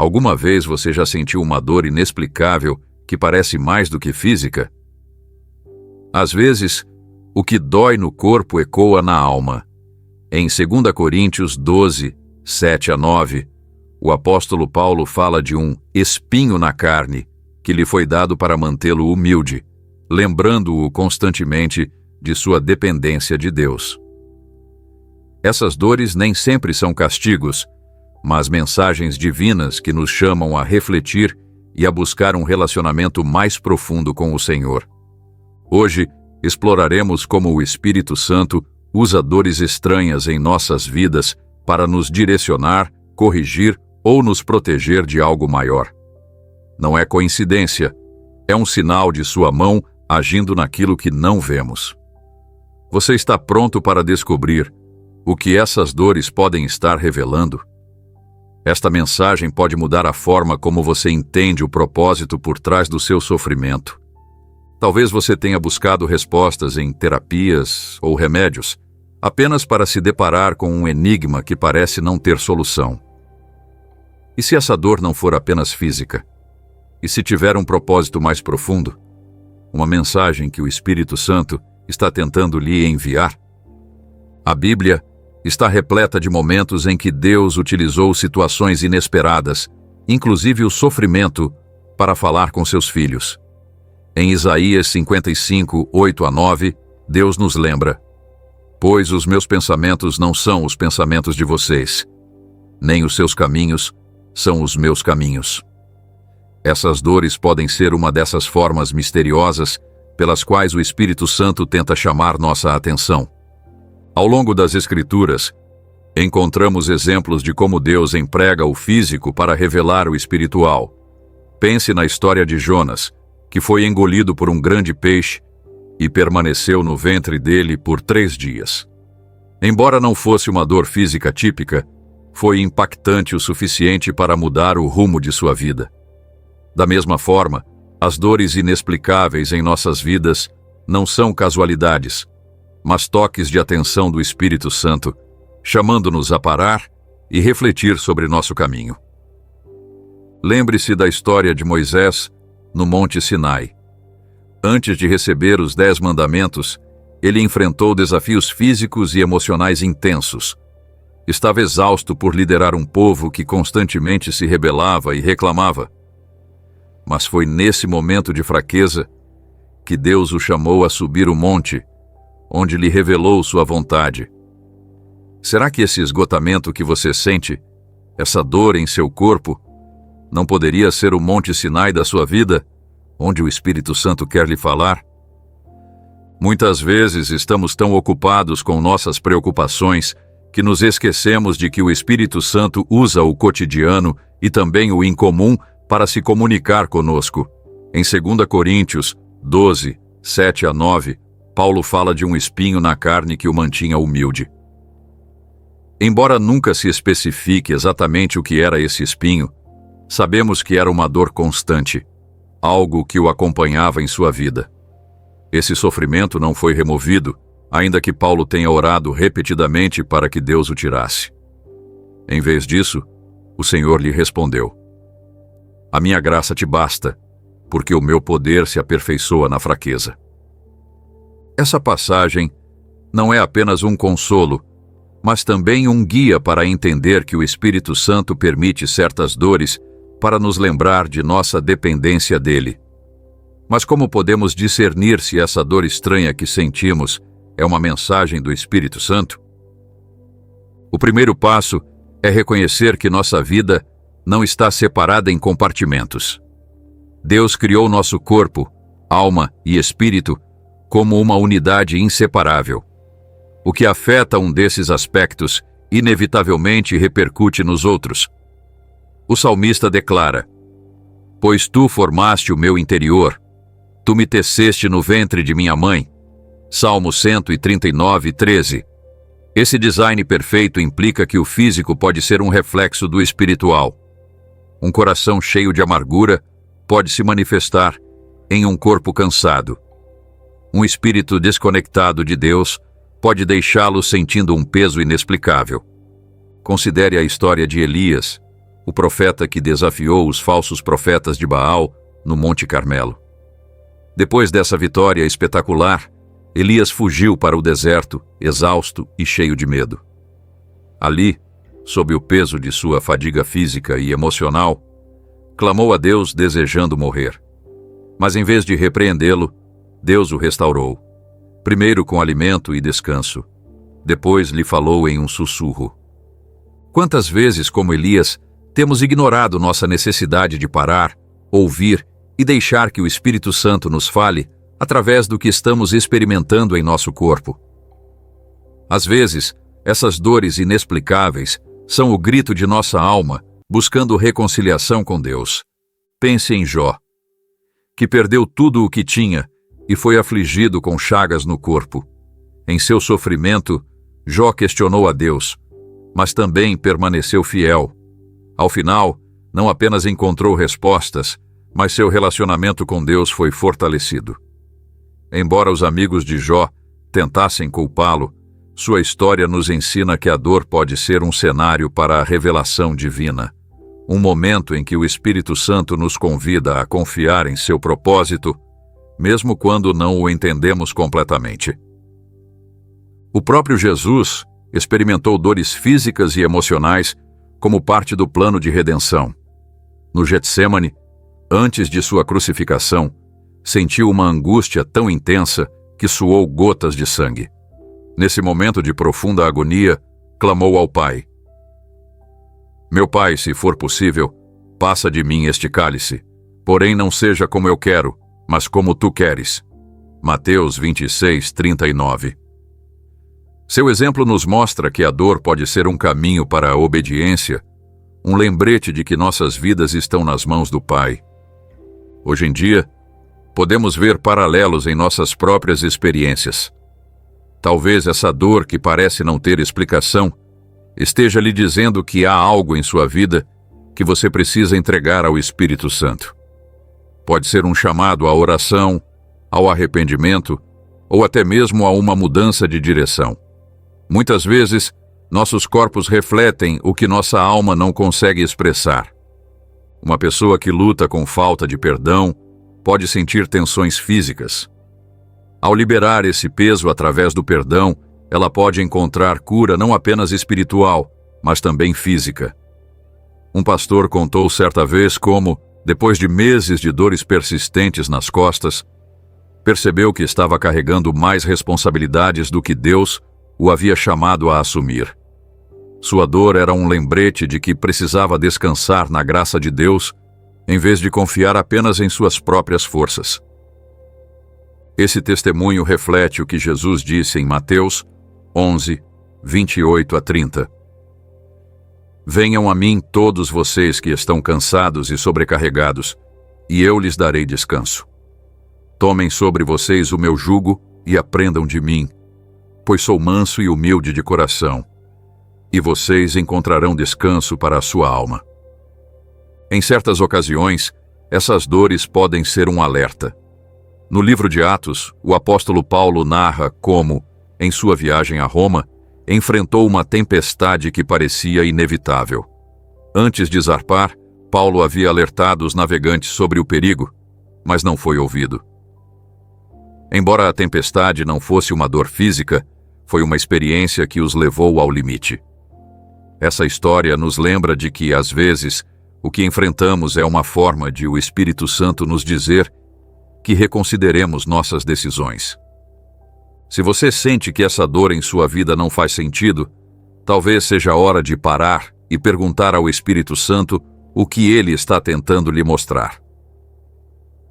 Alguma vez você já sentiu uma dor inexplicável que parece mais do que física? Às vezes, o que dói no corpo ecoa na alma. Em 2 Coríntios 12, 7-9, o apóstolo Paulo fala de um espinho na carne que lhe foi dado para mantê-lo humilde, lembrando-o constantemente de sua dependência de Deus. Essas dores nem sempre são castigos, mas mensagens divinas que nos chamam a refletir e a buscar um relacionamento mais profundo com o Senhor. Hoje, exploraremos como o Espírito Santo usa dores estranhas em nossas vidas para nos direcionar, corrigir ou nos proteger de algo maior. Não é coincidência, é um sinal de sua mão agindo naquilo que não vemos. Você está pronto para descobrir o que essas dores podem estar revelando? Esta mensagem pode mudar a forma como você entende o propósito por trás do seu sofrimento. Talvez você tenha buscado respostas em terapias ou remédios, apenas para se deparar com um enigma que parece não ter solução. E se essa dor não for apenas física? E se tiver um propósito mais profundo? Uma mensagem que o Espírito Santo está tentando lhe enviar? A Bíblia está repleta de momentos em que Deus utilizou situações inesperadas, inclusive o sofrimento, para falar com seus filhos. Em Isaías 55, 8-9, Deus nos lembra: pois os meus pensamentos não são os pensamentos de vocês, nem os seus caminhos são os meus caminhos. Essas dores podem ser uma dessas formas misteriosas pelas quais o Espírito Santo tenta chamar nossa atenção. Ao longo das Escrituras, encontramos exemplos de como Deus emprega o físico para revelar o espiritual. Pense na história de Jonas, que foi engolido por um grande peixe e permaneceu no ventre dele por 3 dias. Embora não fosse uma dor física típica, foi impactante o suficiente para mudar o rumo de sua vida. Da mesma forma, as dores inexplicáveis em nossas vidas não são casualidades, mas toques de atenção do Espírito Santo, chamando-nos a parar e refletir sobre nosso caminho. Lembre-se da história de Moisés no Monte Sinai. Antes de receber os 10 mandamentos, ele enfrentou desafios físicos e emocionais intensos. Estava exausto por liderar um povo que constantemente se rebelava e reclamava. Mas foi nesse momento de fraqueza que Deus o chamou a subir o monte, onde lhe revelou sua vontade. Será que esse esgotamento que você sente, essa dor em seu corpo, não poderia ser o Monte Sinai da sua vida, onde o Espírito Santo quer lhe falar? Muitas vezes estamos tão ocupados com nossas preocupações que nos esquecemos de que o Espírito Santo usa o cotidiano e também o incomum para se comunicar conosco. Em 2 Coríntios 12, 7-9, Paulo fala de um espinho na carne que o mantinha humilde. Embora nunca se especifique exatamente o que era esse espinho, sabemos que era uma dor constante, algo que o acompanhava em sua vida. Esse sofrimento não foi removido, ainda que Paulo tenha orado repetidamente para que Deus o tirasse. Em vez disso, o Senhor lhe respondeu: a minha graça te basta, porque o meu poder se aperfeiçoa na fraqueza. Essa passagem não é apenas um consolo, mas também um guia para entender que o Espírito Santo permite certas dores para nos lembrar de nossa dependência dele. Mas como podemos discernir se essa dor estranha que sentimos é uma mensagem do Espírito Santo? O primeiro passo é reconhecer que nossa vida não está separada em compartimentos. Deus criou nosso corpo, alma e espírito como uma unidade inseparável. O que afeta um desses aspectos inevitavelmente repercute nos outros. O salmista declara: pois tu formaste o meu interior, tu me teceste no ventre de minha mãe. Salmo 139, 13. Esse design perfeito implica que o físico pode ser um reflexo do espiritual. Um coração cheio de amargura pode se manifestar em um corpo cansado. Um espírito desconectado de Deus pode deixá-lo sentindo um peso inexplicável. Considere a história de Elias, o profeta que desafiou os falsos profetas de Baal no Monte Carmelo. Depois dessa vitória espetacular, Elias fugiu para o deserto, exausto e cheio de medo. Ali, sob o peso de sua fadiga física e emocional, clamou a Deus desejando morrer. Mas em vez de repreendê-lo, Deus o restaurou, primeiro com alimento e descanso. Depois lhe falou em um sussurro. Quantas vezes, como Elias, temos ignorado nossa necessidade de parar, ouvir e deixar que o Espírito Santo nos fale através do que estamos experimentando em nosso corpo? Às vezes, essas dores inexplicáveis são o grito de nossa alma buscando reconciliação com Deus. Pense em Jó, que perdeu tudo o que tinha e foi afligido com chagas no corpo. Em seu sofrimento, Jó questionou a Deus, mas também permaneceu fiel. Ao final, não apenas encontrou respostas, mas seu relacionamento com Deus foi fortalecido. Embora os amigos de Jó tentassem culpá-lo, sua história nos ensina que a dor pode ser um cenário para a revelação divina, um momento em que o Espírito Santo nos convida a confiar em seu propósito, mesmo quando não o entendemos completamente. O próprio Jesus experimentou dores físicas e emocionais como parte do plano de redenção. No Getsêmani, antes de sua crucificação, sentiu uma angústia tão intensa que suou gotas de sangue. Nesse momento de profunda agonia, clamou ao Pai: Meu Pai, se for possível, passa de mim este cálice, porém não seja como eu quero, mas como tu queres. Mateus 26, 39. Seu exemplo nos mostra que a dor pode ser um caminho para a obediência, um lembrete de que nossas vidas estão nas mãos do Pai. Hoje em dia, podemos ver paralelos em nossas próprias experiências. Talvez essa dor que parece não ter explicação esteja lhe dizendo que há algo em sua vida que você precisa entregar ao Espírito Santo. Pode ser um chamado à oração, ao arrependimento ou até mesmo a uma mudança de direção. Muitas vezes, nossos corpos refletem o que nossa alma não consegue expressar. Uma pessoa que luta com falta de perdão pode sentir tensões físicas. Ao liberar esse peso através do perdão, ela pode encontrar cura não apenas espiritual, mas também física. Um pastor contou certa vez como, depois de meses de dores persistentes nas costas, percebeu que estava carregando mais responsabilidades do que Deus o havia chamado a assumir. Sua dor era um lembrete de que precisava descansar na graça de Deus, em vez de confiar apenas em suas próprias forças. Esse testemunho reflete o que Jesus disse em Mateus 11, 28 a 30. Venham a mim todos vocês que estão cansados e sobrecarregados, e eu lhes darei descanso. Tomem sobre vocês o meu jugo e aprendam de mim, pois sou manso e humilde de coração, e vocês encontrarão descanso para a sua alma. Em certas ocasiões, essas dores podem ser um alerta. No livro de Atos, o apóstolo Paulo narra como, em sua viagem a Roma, enfrentou uma tempestade que parecia inevitável. Antes de zarpar, Paulo havia alertado os navegantes sobre o perigo, mas não foi ouvido. Embora a tempestade não fosse uma dor física, foi uma experiência que os levou ao limite. Essa história nos lembra de que, às vezes, o que enfrentamos é uma forma de o Espírito Santo nos dizer que reconsideremos nossas decisões. Se você sente que essa dor em sua vida não faz sentido, talvez seja a hora de parar e perguntar ao Espírito Santo o que ele está tentando lhe mostrar.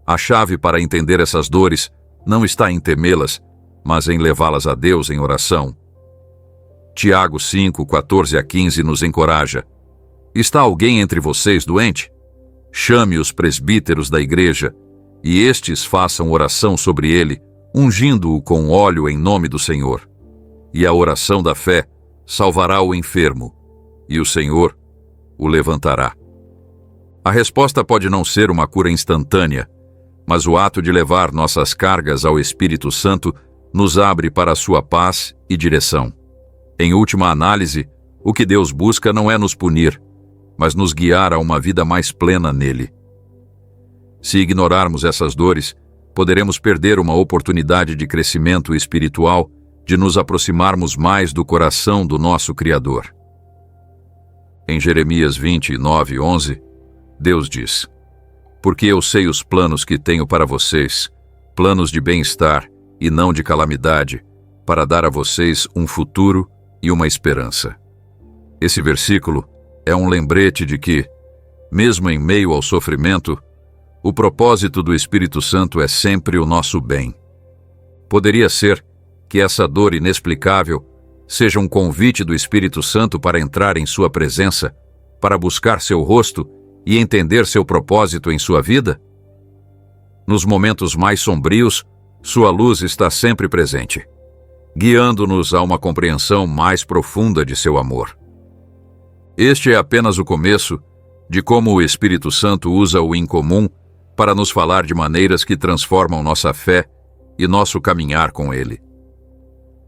A chave para entender essas dores não está em temê-las, mas em levá-las a Deus em oração. Tiago 5, 14 a 15 nos encoraja: Está alguém entre vocês doente? Chame os presbíteros da igreja, e estes façam oração sobre ele, ungindo-o com óleo em nome do Senhor. E a oração da fé salvará o enfermo, e o Senhor o levantará. A resposta pode não ser uma cura instantânea, mas o ato de levar nossas cargas ao Espírito Santo nos abre para a sua paz e direção. Em última análise, o que Deus busca não é nos punir, mas nos guiar a uma vida mais plena nele. Se ignorarmos essas dores, poderemos perder uma oportunidade de crescimento espiritual, de nos aproximarmos mais do coração do nosso Criador. Em Jeremias 29:11, Deus diz: Porque eu sei os planos que tenho para vocês, planos de bem-estar e não de calamidade, para dar a vocês um futuro e uma esperança. Esse versículo é um lembrete de que, mesmo em meio ao sofrimento, o propósito do Espírito Santo é sempre o nosso bem. Poderia ser que essa dor inexplicável seja um convite do Espírito Santo para entrar em sua presença, para buscar seu rosto e entender seu propósito em sua vida? Nos momentos mais sombrios, sua luz está sempre presente, guiando-nos a uma compreensão mais profunda de seu amor. Este é apenas o começo de como o Espírito Santo usa o incomum para nos falar de maneiras que transformam nossa fé e nosso caminhar com Ele.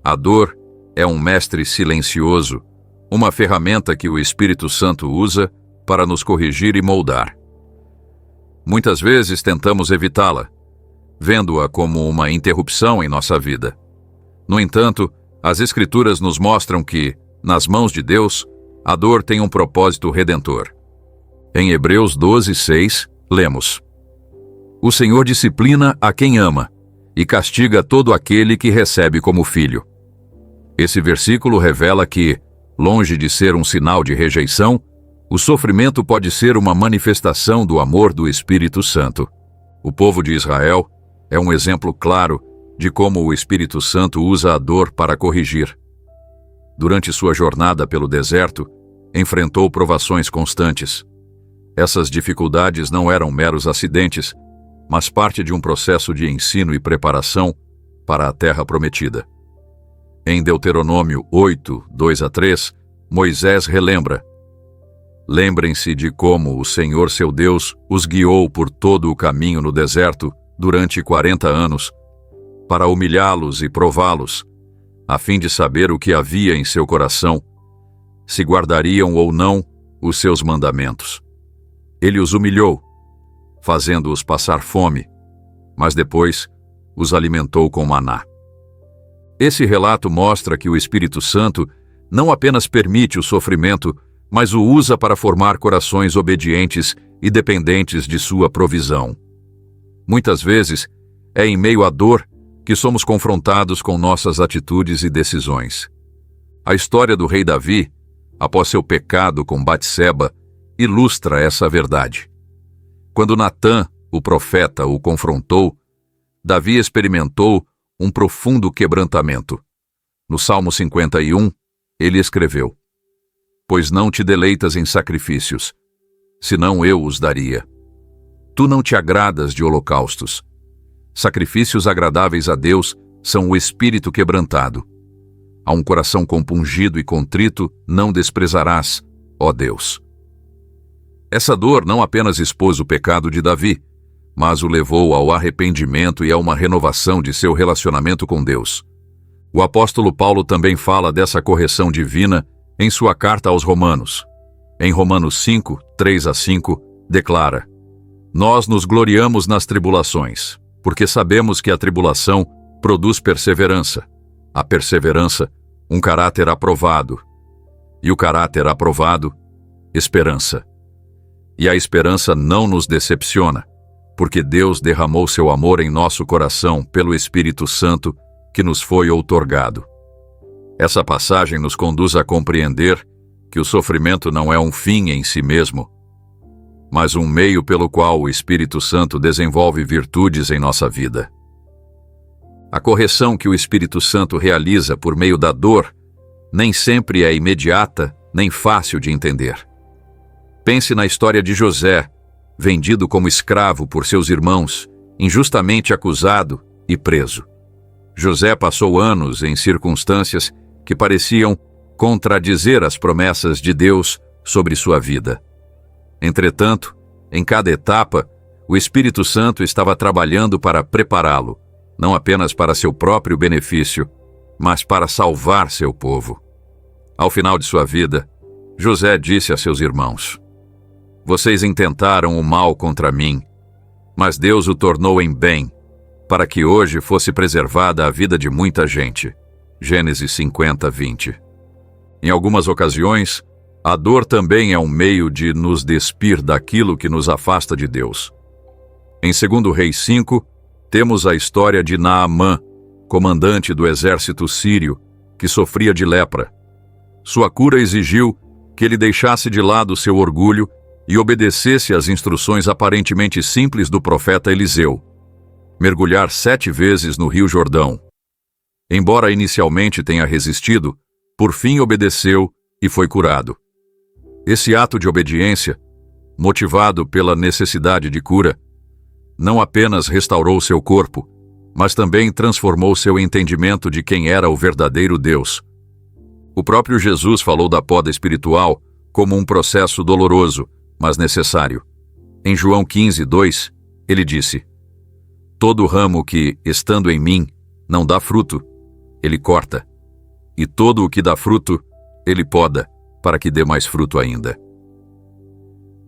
A dor é um mestre silencioso, uma ferramenta que o Espírito Santo usa para nos corrigir e moldar. Muitas vezes tentamos evitá-la, vendo-a como uma interrupção em nossa vida. No entanto, as Escrituras nos mostram que, nas mãos de Deus, a dor tem um propósito redentor. Em Hebreus 12:6, lemos: O Senhor disciplina a quem ama e castiga todo aquele que recebe como filho. Esse versículo revela que, longe de ser um sinal de rejeição, o sofrimento pode ser uma manifestação do amor do Espírito Santo. O povo de Israel é um exemplo claro de como o Espírito Santo usa a dor para corrigir. Durante sua jornada pelo deserto, enfrentou provações constantes. Essas dificuldades não eram meros acidentes, mas parte de um processo de ensino e preparação para a terra prometida. Em Deuteronômio 8:2-3, Moisés relembra: Lembrem-se de como o Senhor seu Deus os guiou por todo o caminho no deserto durante 40 anos, para humilhá-los e prová-los, a fim de saber o que havia em seu coração, se guardariam ou não os seus mandamentos. Ele os humilhou, fazendo-os passar fome, mas depois os alimentou com maná. Esse relato mostra que o Espírito Santo não apenas permite o sofrimento, mas o usa para formar corações obedientes e dependentes de sua provisão. Muitas vezes, é em meio à dor que somos confrontados com nossas atitudes e decisões. A história do rei Davi, após seu pecado com Batseba, ilustra essa verdade. Quando Natã, o profeta, o confrontou, Davi experimentou um profundo quebrantamento. No Salmo 51, ele escreveu: Pois não te deleitas em sacrifícios, senão eu os daria. Tu não te agradas de holocaustos. Sacrifícios agradáveis a Deus são o espírito quebrantado. A um coração compungido e contrito não desprezarás, ó Deus. Essa dor não apenas expôs o pecado de Davi, mas o levou ao arrependimento e a uma renovação de seu relacionamento com Deus. O apóstolo Paulo também fala dessa correção divina em sua carta aos Romanos. Em Romanos 5:3-5, declara: Nós nos gloriamos nas tribulações, porque sabemos que a tribulação produz perseverança. A perseverança, um caráter aprovado. E o caráter aprovado, esperança. E a esperança não nos decepciona, porque Deus derramou seu amor em nosso coração pelo Espírito Santo que nos foi outorgado. Essa passagem nos conduz a compreender que o sofrimento não é um fim em si mesmo, mas um meio pelo qual o Espírito Santo desenvolve virtudes em nossa vida. A correção que o Espírito Santo realiza por meio da dor nem sempre é imediata nem fácil de entender. Pense na história de José, vendido como escravo por seus irmãos, injustamente acusado e preso. José passou anos em circunstâncias que pareciam contradizer as promessas de Deus sobre sua vida. Entretanto, em cada etapa, o Espírito Santo estava trabalhando para prepará-lo, não apenas para seu próprio benefício, mas para salvar seu povo. Ao final de sua vida, José disse a seus irmãos: Vocês intentaram o mal contra mim, mas Deus o tornou em bem, para que hoje fosse preservada a vida de muita gente. Gênesis 50, 20. Em algumas ocasiões, a dor também é um meio de nos despir daquilo que nos afasta de Deus. Em 2 Reis 5, temos a história de Naamã, comandante do exército sírio, que sofria de lepra. Sua cura exigiu que ele deixasse de lado seu orgulho e obedecesse às instruções aparentemente simples do profeta Eliseu: mergulhar 7 vezes no Rio Jordão. Embora inicialmente tenha resistido, por fim obedeceu e foi curado. Esse ato de obediência, motivado pela necessidade de cura, não apenas restaurou seu corpo, mas também transformou seu entendimento de quem era o verdadeiro Deus. O próprio Jesus falou da poda espiritual como um processo doloroso, mas necessário. Em João 15, 2, ele disse: todo ramo que, estando em mim, não dá fruto, ele corta, e todo o que dá fruto, ele poda, para que dê mais fruto ainda.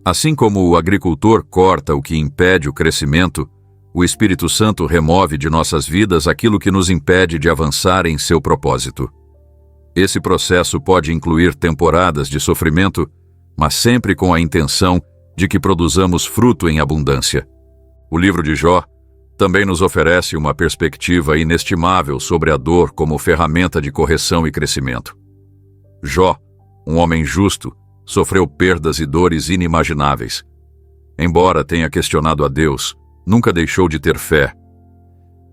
Assim como o agricultor corta o que impede o crescimento, o Espírito Santo remove de nossas vidas aquilo que nos impede de avançar em seu propósito. Esse processo pode incluir temporadas de sofrimento, mas sempre com a intenção de que produzamos fruto em abundância. O livro de Jó também nos oferece uma perspectiva inestimável sobre a dor como ferramenta de correção e crescimento. Jó, um homem justo, sofreu perdas e dores inimagináveis. Embora tenha questionado a Deus, nunca deixou de ter fé.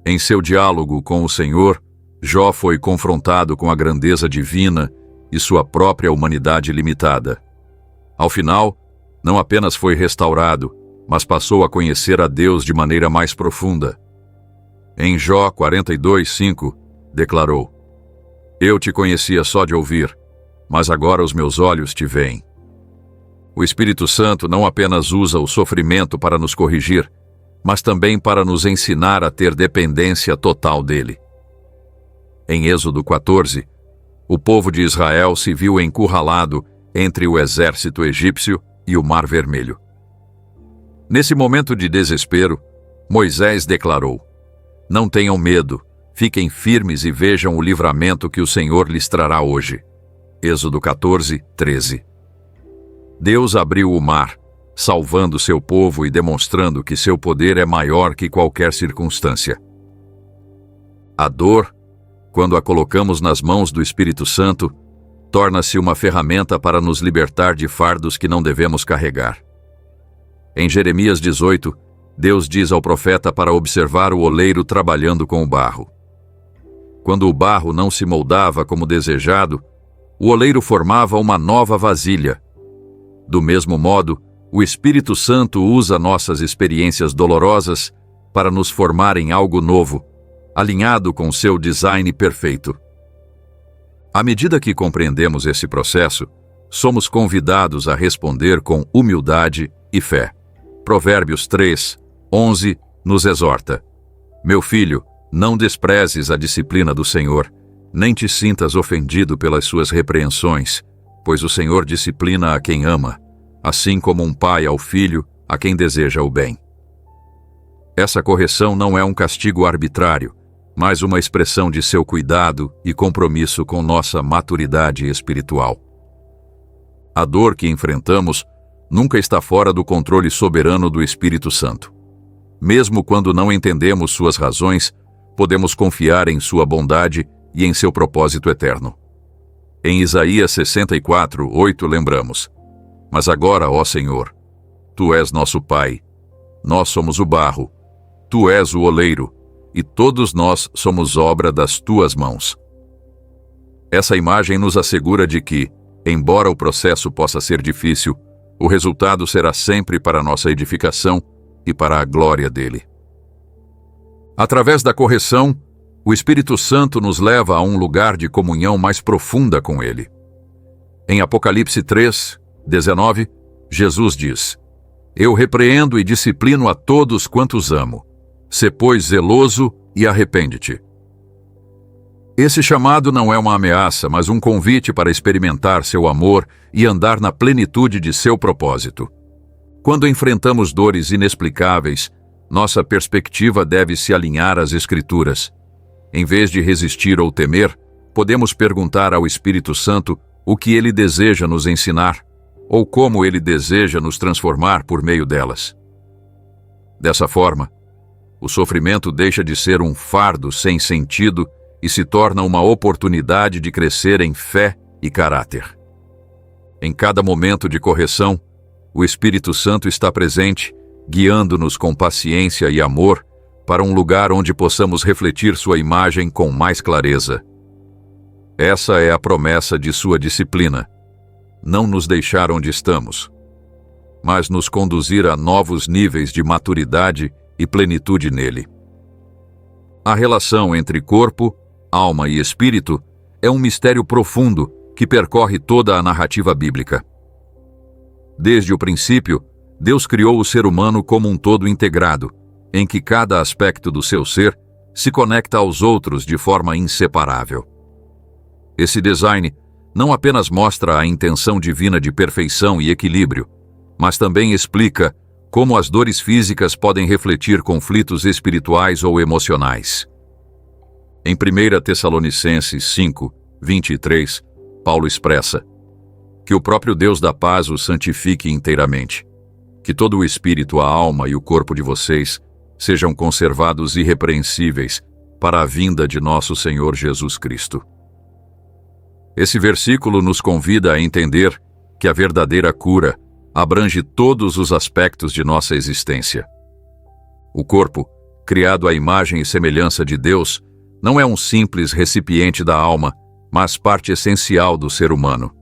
Em seu diálogo com o Senhor, Jó foi confrontado com a grandeza divina e sua própria humanidade limitada. Ao final, não apenas foi restaurado, mas passou a conhecer a Deus de maneira mais profunda. Em Jó 42, 5, declarou: eu te conhecia só de ouvir, mas agora os meus olhos te veem. O Espírito Santo não apenas usa o sofrimento para nos corrigir, mas também para nos ensinar a ter dependência total dele. Em Êxodo 14, o povo de Israel se viu encurralado entre o exército egípcio e o Mar Vermelho. Nesse momento de desespero, Moisés declarou: não tenham medo, fiquem firmes e vejam o livramento que o Senhor lhes trará hoje. Êxodo 14, 13. Deus abriu o mar, salvando seu povo e demonstrando que seu poder é maior que qualquer circunstância. A dor, quando a colocamos nas mãos do Espírito Santo, torna-se uma ferramenta para nos libertar de fardos que não devemos carregar. Em Jeremias 18, Deus diz ao profeta para observar o oleiro trabalhando com o barro. Quando o barro não se moldava como desejado, o oleiro formava uma nova vasilha. Do mesmo modo, o Espírito Santo usa nossas experiências dolorosas para nos formar em algo novo, alinhado com seu design perfeito. À medida que compreendemos esse processo, somos convidados a responder com humildade e fé. Provérbios 3, 11 nos exorta: meu filho, não desprezes a disciplina do Senhor, nem te sintas ofendido pelas suas repreensões, pois o Senhor disciplina a quem ama, assim como um pai ao filho, a quem deseja o bem. Essa correção não é um castigo arbitrário, mas uma expressão de seu cuidado e compromisso com nossa maturidade espiritual. A dor que enfrentamos nunca está fora do controle soberano do Espírito Santo. Mesmo quando não entendemos suas razões, podemos confiar em sua bondade e em seu propósito eterno. Em Isaías 64, 8 lembramos: mas agora, ó Senhor, Tu és nosso Pai, nós somos o barro, Tu és o oleiro, e todos nós somos obra das Tuas mãos. Essa imagem nos assegura de que, embora o processo possa ser difícil, o resultado será sempre para nossa edificação e para a glória dele. Através da correção, o Espírito Santo nos leva a um lugar de comunhão mais profunda com ele. Em Apocalipse 3, 19, Jesus diz: eu repreendo e disciplino a todos quantos amo. Sê, pois, zeloso e arrepende-te. Esse chamado não é uma ameaça, mas um convite para experimentar seu amor e andar na plenitude de seu propósito. Quando enfrentamos dores inexplicáveis, nossa perspectiva deve se alinhar às Escrituras. Em vez de resistir ou temer, podemos perguntar ao Espírito Santo o que ele deseja nos ensinar, ou como ele deseja nos transformar por meio delas. Dessa forma, o sofrimento deixa de ser um fardo sem sentido e se torna uma oportunidade de crescer em fé e caráter. Em cada momento de correção, o Espírito Santo está presente, guiando-nos com paciência e amor para um lugar onde possamos refletir sua imagem com mais clareza. Essa é a promessa de sua disciplina: não nos deixar onde estamos, mas nos conduzir a novos níveis de maturidade e plenitude nele. A relação entre corpo, alma e espírito é um mistério profundo que percorre toda a narrativa bíblica. Desde o princípio, Deus criou o ser humano como um todo integrado, em que cada aspecto do seu ser se conecta aos outros de forma inseparável. Esse design não apenas mostra a intenção divina de perfeição e equilíbrio, mas também explica como as dores físicas podem refletir conflitos espirituais ou emocionais. Em 1 Tessalonicenses 5, 23, Paulo expressa: que o próprio Deus da paz os santifique inteiramente, que todo o espírito, a alma e o corpo de vocês sejam conservados irrepreensíveis para a vinda de nosso Senhor Jesus Cristo. Esse versículo nos convida a entender que a verdadeira cura abrange todos os aspectos de nossa existência. O corpo, criado à imagem e semelhança de Deus, não é um simples recipiente da alma, mas parte essencial do ser humano.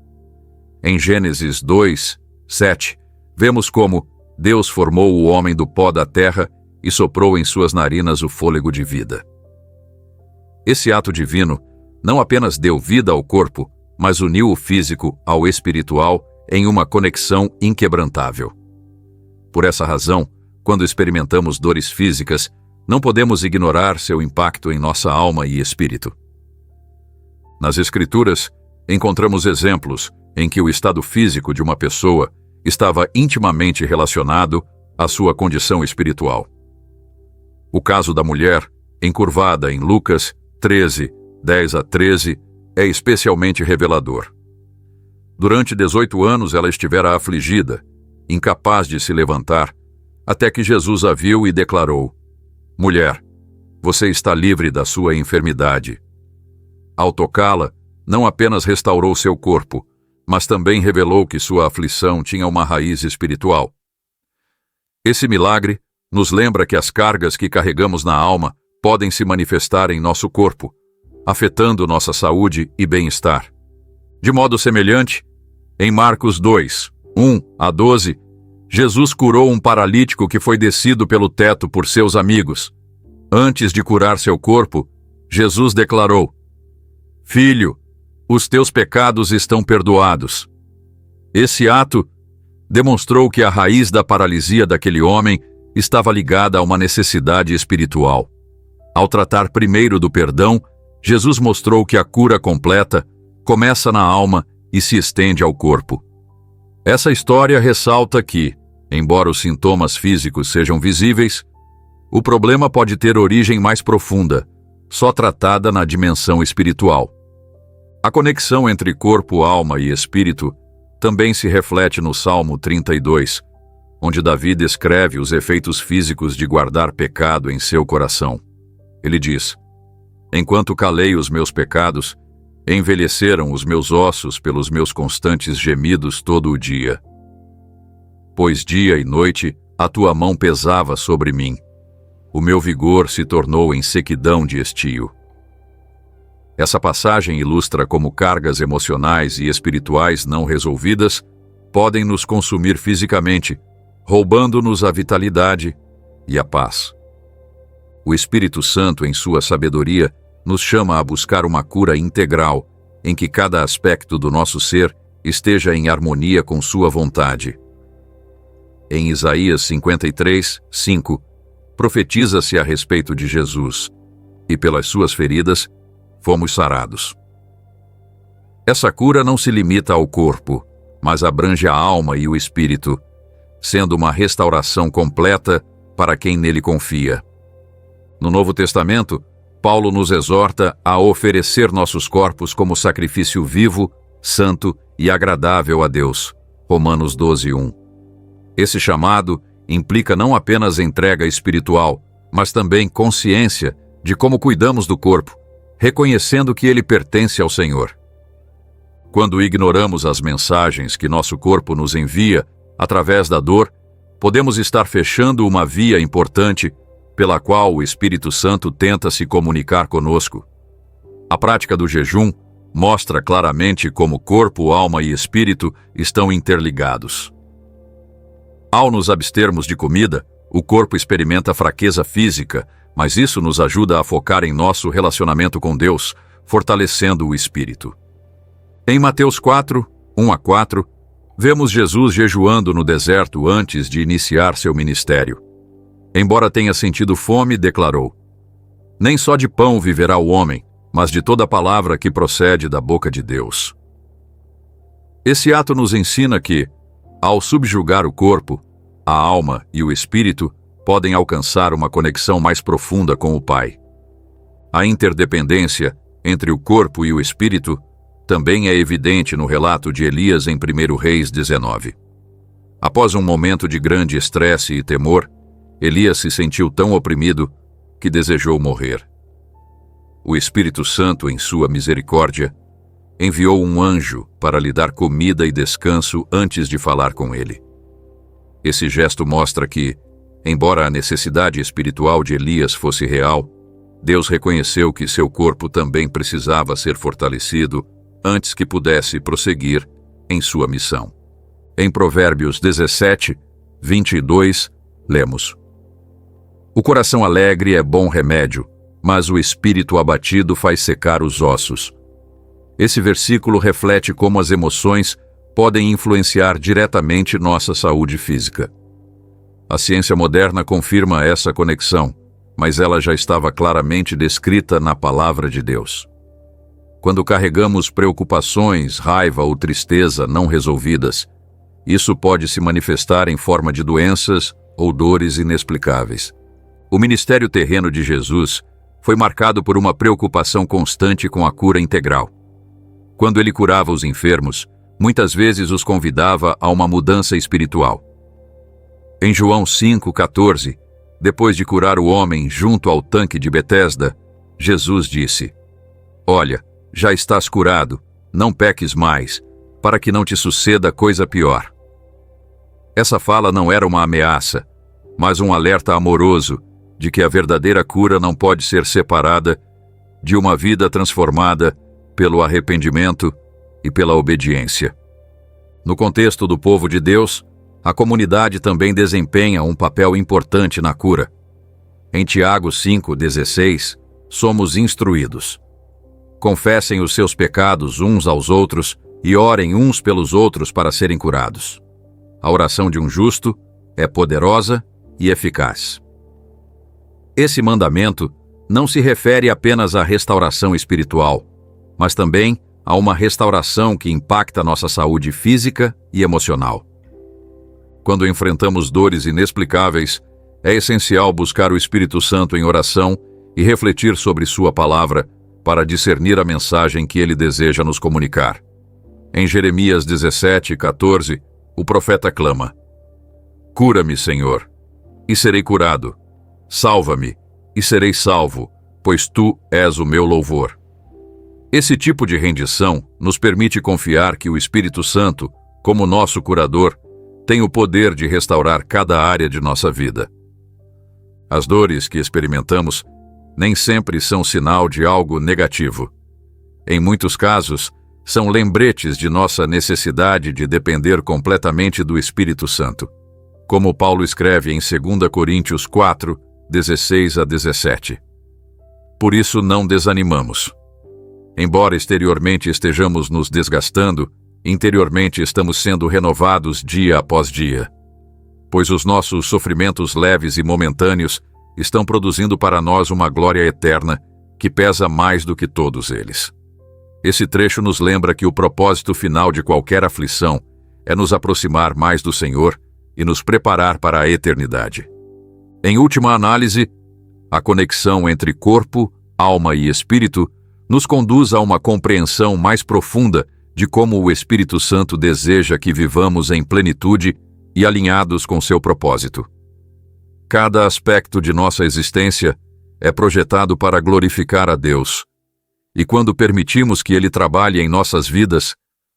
Em Gênesis 2, 7, vemos como Deus formou o homem do pó da terra e soprou em suas narinas o fôlego de vida. Esse ato divino não apenas deu vida ao corpo, mas uniu o físico ao espiritual em uma conexão inquebrantável. Por essa razão, quando experimentamos dores físicas, não podemos ignorar seu impacto em nossa alma e espírito. Nas Escrituras, encontramos exemplos em que o estado físico de uma pessoa estava intimamente relacionado à sua condição espiritual. O caso da mulher, encurvada em Lucas 13, 10 a 13, é especialmente revelador. Durante 18 anos ela estivera afligida, incapaz de se levantar, até que Jesus a viu e declarou: Mulher, você está livre da sua enfermidade. Ao tocá-la, não apenas restaurou seu corpo, mas também revelou que sua aflição tinha uma raiz espiritual. Esse milagre nos lembra que as cargas que carregamos na alma podem se manifestar em nosso corpo, afetando nossa saúde e bem-estar. De modo semelhante, em Marcos 2, 1 a 12, Jesus curou um paralítico que foi descido pelo teto por seus amigos. Antes de curar seu corpo, Jesus declarou: Filho, os teus pecados estão perdoados. Esse ato demonstrou que a raiz da paralisia daquele homem estava ligada a uma necessidade espiritual. Ao tratar primeiro do perdão, Jesus mostrou que a cura completa começa na alma e se estende ao corpo. Essa história ressalta que, embora os sintomas físicos sejam visíveis, o problema pode ter origem mais profunda, só tratada na dimensão espiritual. A conexão entre corpo, alma e espírito também se reflete no Salmo 32, onde Davi descreve os efeitos físicos de guardar pecado em seu coração. Ele diz: Enquanto calei os meus pecados, envelheceram os meus ossos pelos meus constantes gemidos todo o dia. Pois dia e noite a tua mão pesava sobre mim. O meu vigor se tornou em sequidão de estio. Essa passagem ilustra como cargas emocionais e espirituais não resolvidas podem nos consumir fisicamente, roubando-nos a vitalidade e a paz. O Espírito Santo, em sua sabedoria, nos chama a buscar uma cura integral, em que cada aspecto do nosso ser esteja em harmonia com sua vontade. Em Isaías 53, 5, profetiza-se a respeito de Jesus: e pelas suas feridas fomos sarados. Essa cura não se limita ao corpo, mas abrange a alma e o espírito, sendo uma restauração completa para quem nele confia. No Novo Testamento, Paulo nos exorta a oferecer nossos corpos como sacrifício vivo, santo e agradável a Deus. Romanos 12:1. Esse chamado implica não apenas entrega espiritual, mas também consciência de como cuidamos do corpo, reconhecendo que ele pertence ao Senhor. Quando ignoramos as mensagens que nosso corpo nos envia através da dor, podemos estar fechando uma via importante pela qual o Espírito Santo tenta se comunicar conosco. A prática do jejum mostra claramente como corpo, alma e espírito estão interligados. Ao nos abstermos de comida, o corpo experimenta fraqueza física, mas isso nos ajuda a focar em nosso relacionamento com Deus, fortalecendo o espírito. Em Mateus 4, 1-4, vemos Jesus jejuando no deserto antes de iniciar seu ministério. Embora tenha sentido fome, declarou: "Nem só de pão viverá o homem, mas de toda palavra que procede da boca de Deus." Esse ato nos ensina que, ao subjugar o corpo, a alma e o espírito podem alcançar uma conexão mais profunda com o Pai. A interdependência entre o corpo e o espírito também é evidente no relato de Elias em 1 Reis 19. Após um momento de grande estresse e temor, Elias se sentiu tão oprimido que desejou morrer. O Espírito Santo, em sua misericórdia, enviou um anjo para lhe dar comida e descanso antes de falar com ele. Esse gesto mostra que, embora a necessidade espiritual de Elias fosse real, Deus reconheceu que seu corpo também precisava ser fortalecido antes que pudesse prosseguir em sua missão. Em Provérbios 17, 22, lemos: "O coração alegre é bom remédio, mas o espírito abatido faz secar os ossos." Esse versículo reflete como as emoções podem influenciar diretamente nossa saúde física. A ciência moderna confirma essa conexão, mas ela já estava claramente descrita na Palavra de Deus. Quando carregamos preocupações, raiva ou tristeza não resolvidas, isso pode se manifestar em forma de doenças ou dores inexplicáveis. O ministério terreno de Jesus foi marcado por uma preocupação constante com a cura integral. Quando ele curava os enfermos, muitas vezes os convidava a uma mudança espiritual. Em João 5,14, depois de curar o homem junto ao tanque de Betesda, Jesus disse: "Olha, já estás curado, não peques mais, para que não te suceda coisa pior." Essa fala não era uma ameaça, mas um alerta amoroso de que a verdadeira cura não pode ser separada de uma vida transformada pelo arrependimento e pela obediência. No contexto do povo de Deus, a comunidade também desempenha um papel importante na cura. Em Tiago 5,16, somos instruídos: "Confessem os seus pecados uns aos outros e orem uns pelos outros para serem curados." A oração de um justo é poderosa e eficaz. Esse mandamento não se refere apenas à restauração espiritual, mas também a uma restauração que impacta nossa saúde física e emocional. Quando enfrentamos dores inexplicáveis, é essencial buscar o Espírito Santo em oração e refletir sobre sua palavra para discernir a mensagem que ele deseja nos comunicar. Em Jeremias 17,14, o profeta clama: "Cura-me, Senhor, e serei curado. Salva-me, e serei salvo, pois tu és o meu louvor." Esse tipo de rendição nos permite confiar que o Espírito Santo, como nosso curador, tem o poder de restaurar cada área de nossa vida. As dores que experimentamos nem sempre são sinal de algo negativo. Em muitos casos, são lembretes de nossa necessidade de depender completamente do Espírito Santo, como Paulo escreve em 2 Coríntios 4, 16-17. Por isso não desanimamos. Embora exteriormente estejamos nos desgastando, interiormente estamos sendo renovados dia após dia, pois os nossos sofrimentos leves e momentâneos estão produzindo para nós uma glória eterna que pesa mais do que todos eles. Esse trecho nos lembra que o propósito final de qualquer aflição é nos aproximar mais do Senhor e nos preparar para a eternidade. Em última análise, a conexão entre corpo, alma e espírito nos conduz a uma compreensão mais profunda de como o Espírito Santo deseja que vivamos em plenitude e alinhados com seu propósito. Cada aspecto de nossa existência é projetado para glorificar a Deus. E quando permitimos que Ele trabalhe em nossas vidas,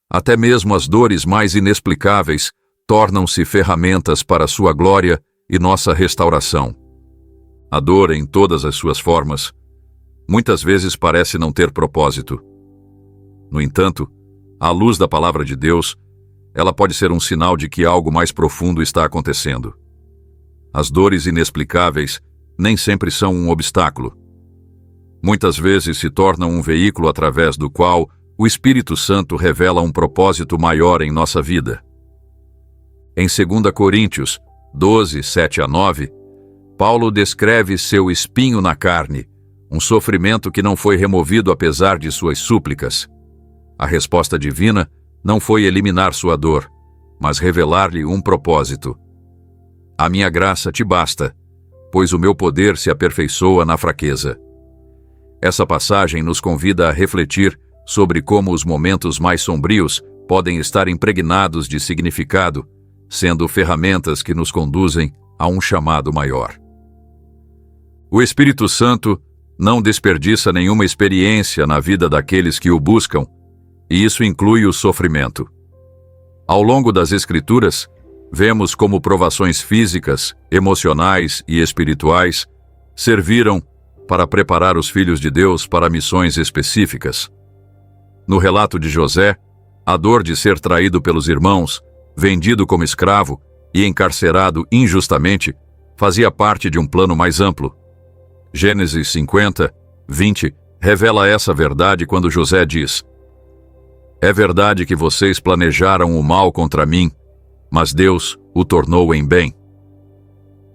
até mesmo as dores mais inexplicáveis tornam-se ferramentas para sua glória e nossa restauração. A dor, em todas as suas formas, muitas vezes parece não ter propósito. No entanto, à luz da palavra de Deus, ela pode ser um sinal de que algo mais profundo está acontecendo. As dores inexplicáveis nem sempre são um obstáculo. Muitas vezes se tornam um veículo através do qual o Espírito Santo revela um propósito maior em nossa vida. Em 2 Coríntios 12, 7-9, Paulo descreve seu espinho na carne, um sofrimento que não foi removido apesar de suas súplicas. A resposta divina não foi eliminar sua dor, mas revelar-lhe um propósito. A minha graça te basta, pois o meu poder se aperfeiçoa na fraqueza. Essa passagem nos convida a refletir sobre como os momentos mais sombrios podem estar impregnados de significado, sendo ferramentas que nos conduzem a um chamado maior. O Espírito Santo não desperdiça nenhuma experiência na vida daqueles que o buscam, e isso inclui o sofrimento. Ao longo das Escrituras, vemos como provações físicas, emocionais e espirituais serviram para preparar os filhos de Deus para missões específicas. No relato de José, a dor de ser traído pelos irmãos, vendido como escravo e encarcerado injustamente, fazia parte de um plano mais amplo. Gênesis 50, 20 revela essa verdade quando José diz: "É verdade que vocês planejaram o mal contra mim, mas Deus o tornou em bem."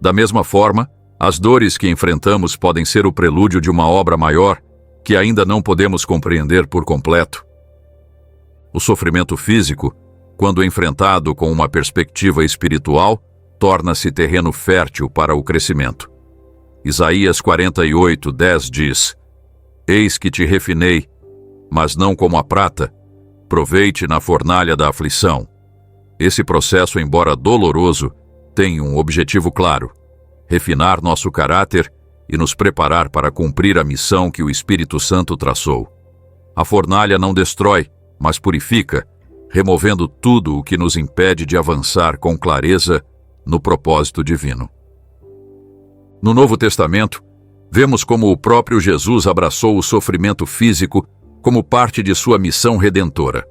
Da mesma forma, as dores que enfrentamos podem ser o prelúdio de uma obra maior que ainda não podemos compreender por completo. O sofrimento físico, quando enfrentado com uma perspectiva espiritual, torna-se terreno fértil para o crescimento. Isaías 48, 10 diz: "Eis que te refinei, mas não como a prata, provei-te na fornalha da aflição." Esse processo, embora doloroso, tem um objetivo claro: refinar nosso caráter e nos preparar para cumprir a missão que o Espírito Santo traçou. A fornalha não destrói, mas purifica, removendo tudo o que nos impede de avançar com clareza no propósito divino. No Novo Testamento, vemos como o próprio Jesus abraçou o sofrimento físico como parte de sua missão redentora.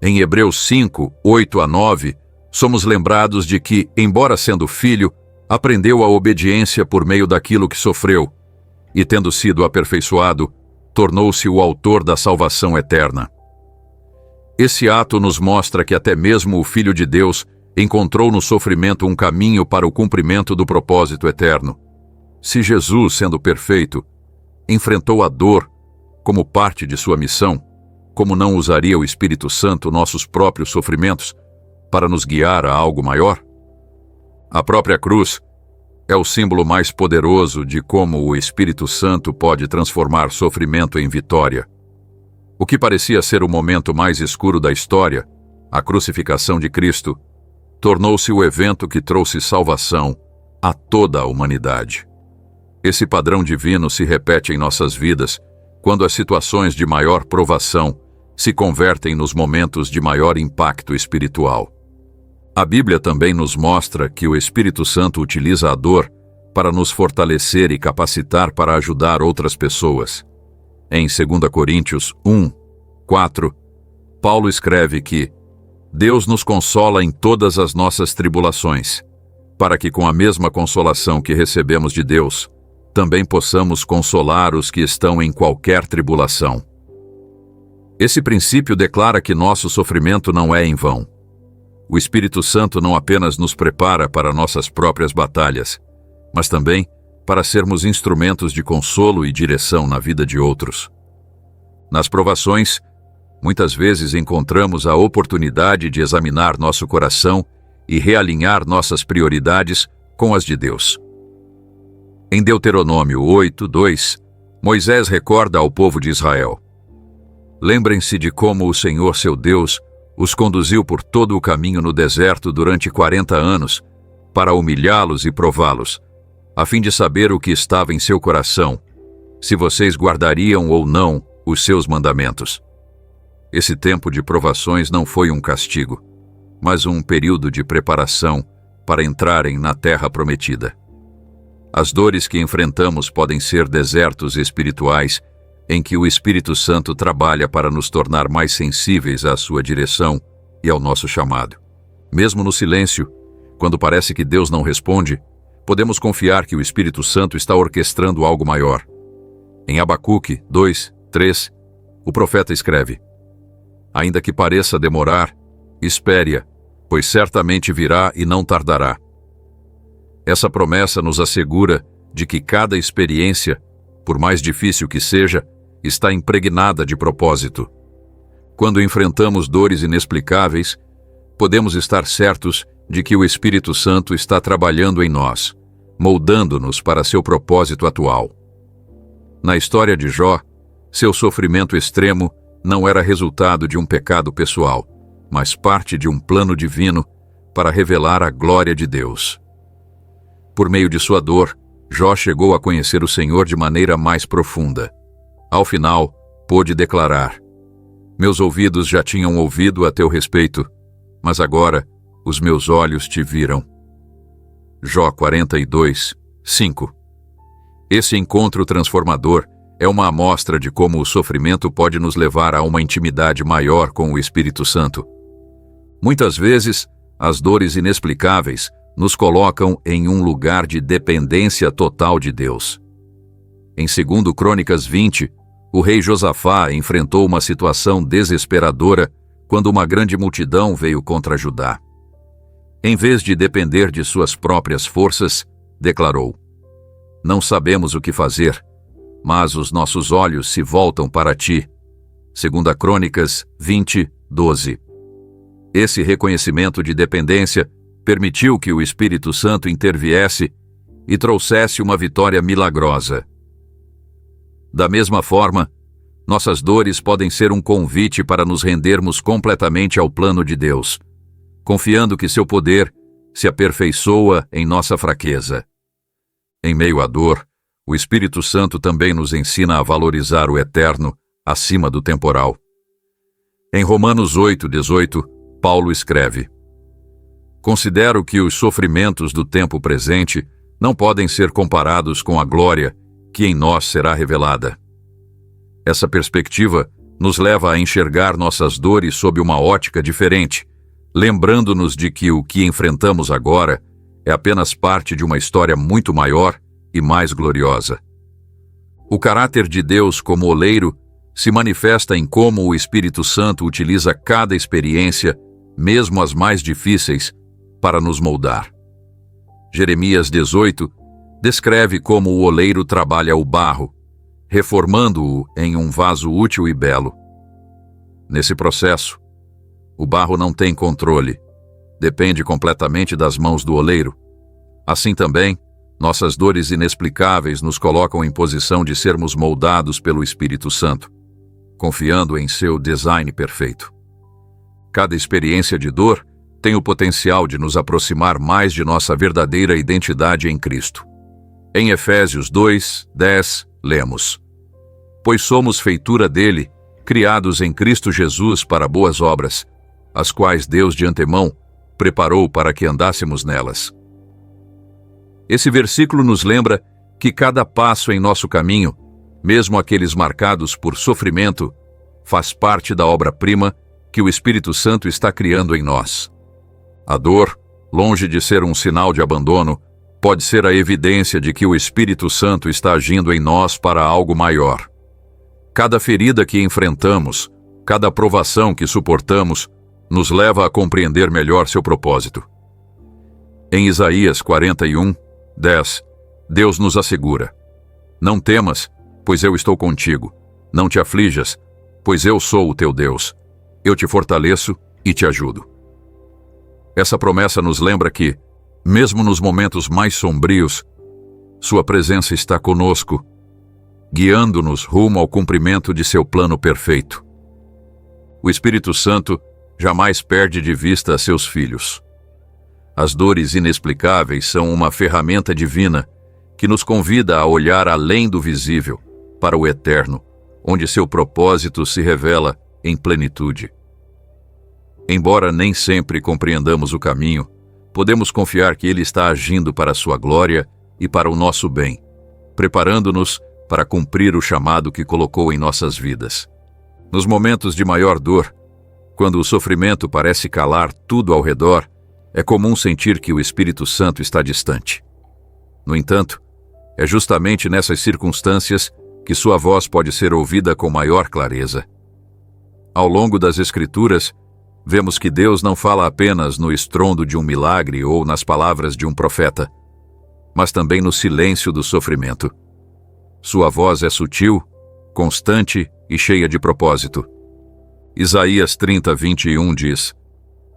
Em Hebreus 5, 8-9, somos lembrados de que, embora sendo filho, aprendeu a obediência por meio daquilo que sofreu, e tendo sido aperfeiçoado, tornou-se o autor da salvação eterna. Esse ato nos mostra que até mesmo o Filho de Deus encontrou no sofrimento um caminho para o cumprimento do propósito eterno. Se Jesus, sendo perfeito, enfrentou a dor como parte de sua missão, como não usaria o Espírito Santo nossos próprios sofrimentos para nos guiar a algo maior? A própria cruz é o símbolo mais poderoso de como o Espírito Santo pode transformar sofrimento em vitória. O que parecia ser o momento mais escuro da história, a crucificação de Cristo, tornou-se o evento que trouxe salvação a toda a humanidade. Esse padrão divino se repete em nossas vidas quando as situações de maior provação se convertem nos momentos de maior impacto espiritual. A Bíblia também nos mostra que o Espírito Santo utiliza a dor para nos fortalecer e capacitar para ajudar outras pessoas. Em 2 Coríntios 1, 4, Paulo escreve que Deus nos consola em todas as nossas tribulações, para que com a mesma consolação que recebemos de Deus, também possamos consolar os que estão em qualquer tribulação. Esse princípio declara que nosso sofrimento não é em vão. O Espírito Santo não apenas nos prepara para nossas próprias batalhas, mas também para sermos instrumentos de consolo e direção na vida de outros. Nas provações, muitas vezes encontramos a oportunidade de examinar nosso coração e realinhar nossas prioridades com as de Deus. Em Deuteronômio 8:2, Moisés recorda ao povo de Israel: lembrem-se de como o Senhor seu Deus os conduziu por todo o caminho no deserto durante 40 anos, para humilhá-los e prová-los, a fim de saber o que estava em seu coração, se vocês guardariam ou não os seus mandamentos. Esse tempo de provações não foi um castigo, mas um período de preparação para entrarem na terra prometida. As dores que enfrentamos podem ser desertos espirituais em que o Espírito Santo trabalha para nos tornar mais sensíveis à sua direção e ao nosso chamado. Mesmo no silêncio, quando parece que Deus não responde, podemos confiar que o Espírito Santo está orquestrando algo maior. Em Abacuque 2:3, o profeta escreve: ainda que pareça demorar, espere-a, pois certamente virá e não tardará. Essa promessa nos assegura de que cada experiência, por mais difícil que seja, está impregnada de propósito. Quando enfrentamos dores inexplicáveis, podemos estar certos de que o Espírito Santo está trabalhando em nós, moldando-nos para seu propósito atual. Na história de Jó, seu sofrimento extremo não era resultado de um pecado pessoal, mas parte de um plano divino para revelar a glória de Deus. Por meio de sua dor, Jó chegou a conhecer o Senhor de maneira mais profunda. Ao final, pôde declarar: meus ouvidos já tinham ouvido a teu respeito, mas agora os meus olhos te viram. Jó 42:5. Esse encontro transformador é uma amostra de como o sofrimento pode nos levar a uma intimidade maior com o Espírito Santo. Muitas vezes, as dores inexplicáveis nos colocam em um lugar de dependência total de Deus. Em 2 Crônicas 20, o rei Josafá enfrentou uma situação desesperadora quando uma grande multidão veio contra Judá. Em vez de depender de suas próprias forças, declarou: não sabemos o que fazer, mas os nossos olhos se voltam para ti. 2 Crônicas 20:12. Esse reconhecimento de dependência permitiu que o Espírito Santo interviesse e trouxesse uma vitória milagrosa. Da mesma forma, nossas dores podem ser um convite para nos rendermos completamente ao plano de Deus, confiando que seu poder se aperfeiçoa em nossa fraqueza. Em meio à dor, o Espírito Santo também nos ensina a valorizar o eterno acima do temporal. Em Romanos 8:18, Paulo escreve: considero que os sofrimentos do tempo presente não podem ser comparados com a glória que em nós será revelada. Essa perspectiva nos leva a enxergar nossas dores sob uma ótica diferente, lembrando-nos de que o que enfrentamos agora é apenas parte de uma história muito maior e mais gloriosa. O caráter de Deus como oleiro se manifesta em como o Espírito Santo utiliza cada experiência, mesmo as mais difíceis, para nos moldar. Jeremias 18 descreve como o oleiro trabalha o barro, reformando-o em um vaso útil e belo. Nesse processo, o barro não tem controle, depende completamente das mãos do oleiro. Assim também, nossas dores inexplicáveis nos colocam em posição de sermos moldados pelo Espírito Santo, confiando em seu design perfeito. Cada experiência de dor tem o potencial de nos aproximar mais de nossa verdadeira identidade em Cristo. Em Efésios 2:10, lemos: pois somos feitura dele, criados em Cristo Jesus para boas obras, as quais Deus de antemão preparou para que andássemos nelas. Esse versículo nos lembra que cada passo em nosso caminho, mesmo aqueles marcados por sofrimento, faz parte da obra-prima que o Espírito Santo está criando em nós. A dor, longe de ser um sinal de abandono, pode ser a evidência de que o Espírito Santo está agindo em nós para algo maior. Cada ferida que enfrentamos, cada provação que suportamos, nos leva a compreender melhor seu propósito. Em Isaías 41:10, Deus nos assegura: não temas, pois eu estou contigo. Não te aflijas, pois eu sou o teu Deus. Eu te fortaleço e te ajudo. Essa promessa nos lembra que, mesmo nos momentos mais sombrios, sua presença está conosco, guiando-nos rumo ao cumprimento de seu plano perfeito. O Espírito Santo jamais perde de vista seus filhos. As dores inexplicáveis são uma ferramenta divina que nos convida a olhar além do visível, para o eterno, onde seu propósito se revela em plenitude. Embora nem sempre compreendamos o caminho, podemos confiar que Ele está agindo para a sua glória e para o nosso bem, preparando-nos para cumprir o chamado que colocou em nossas vidas. Nos momentos de maior dor, quando o sofrimento parece calar tudo ao redor, é comum sentir que o Espírito Santo está distante. No entanto, é justamente nessas circunstâncias que sua voz pode ser ouvida com maior clareza. Ao longo das Escrituras, vemos que Deus não fala apenas no estrondo de um milagre ou nas palavras de um profeta, mas também no silêncio do sofrimento. Sua voz é sutil, constante e cheia de propósito. Isaías 30:21 diz: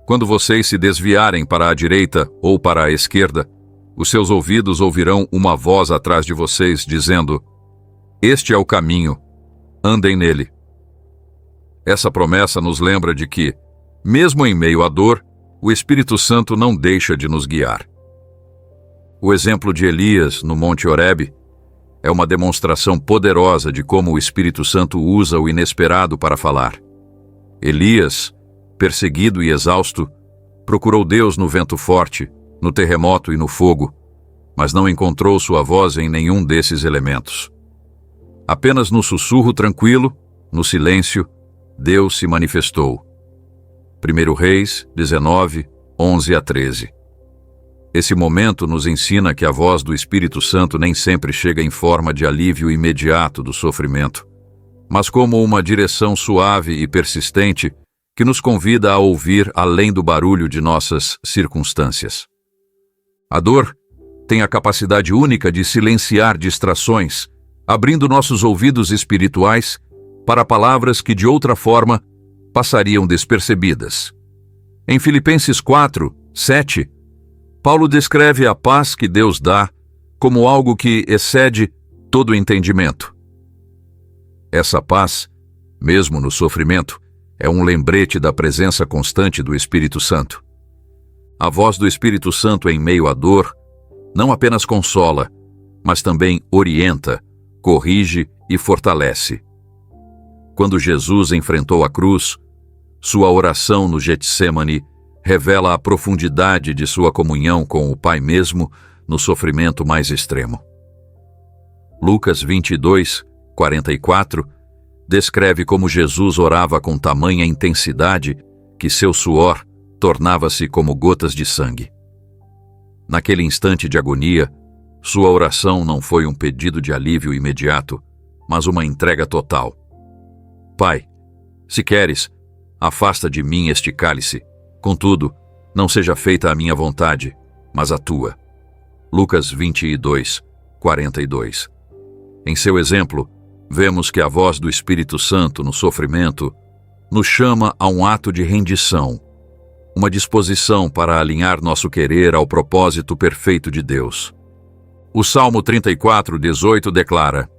Quando vocês se desviarem para a direita ou para a esquerda, os seus ouvidos ouvirão uma voz atrás de vocês dizendo: Este é o caminho, andem nele. Essa promessa nos lembra de que, mesmo em meio à dor, o Espírito Santo não deixa de nos guiar. O exemplo de Elias no Monte Horebe é uma demonstração poderosa de como o Espírito Santo usa o inesperado para falar. Elias, perseguido e exausto, procurou Deus no vento forte, no terremoto e no fogo, mas não encontrou sua voz em nenhum desses elementos. Apenas no sussurro tranquilo, no silêncio, Deus se manifestou. 1 Reis 19, 11-13. Esse momento nos ensina que a voz do Espírito Santo nem sempre chega em forma de alívio imediato do sofrimento, mas como uma direção suave e persistente que nos convida a ouvir além do barulho de nossas circunstâncias. A dor tem a capacidade única de silenciar distrações, abrindo nossos ouvidos espirituais para palavras que de outra forma passariam despercebidas. Em Filipenses 4:7, Paulo descreve a paz que Deus dá como algo que excede todo entendimento. Essa paz, mesmo no sofrimento, é um lembrete da presença constante do Espírito Santo. A voz do Espírito Santo em meio à dor não apenas consola, mas também orienta, corrige e fortalece. Quando Jesus enfrentou a cruz, sua oração no Getsêmani revela a profundidade de sua comunhão com o Pai mesmo no sofrimento mais extremo. Lucas 22:44 descreve como Jesus orava com tamanha intensidade que seu suor tornava-se como gotas de sangue. Naquele instante de agonia, sua oração não foi um pedido de alívio imediato, mas uma entrega total. Pai, se queres, afasta de mim este cálice. Contudo, não seja feita a minha vontade, mas a tua. Lucas 22:42. Em seu exemplo, vemos que a voz do Espírito Santo no sofrimento nos chama a um ato de rendição, uma disposição para alinhar nosso querer ao propósito perfeito de Deus. O Salmo 34:18 declara: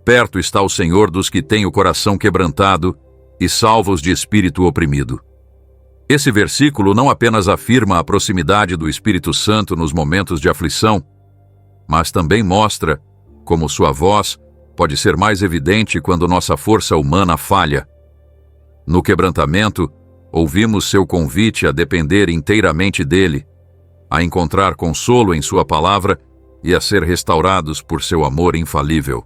Perto está o Senhor dos que têm o coração quebrantado e salva-os de espírito oprimido. Esse versículo não apenas afirma a proximidade do Espírito Santo nos momentos de aflição, mas também mostra como sua voz pode ser mais evidente quando nossa força humana falha. No quebrantamento, ouvimos seu convite a depender inteiramente dele, a encontrar consolo em sua palavra e a ser restaurados por seu amor infalível.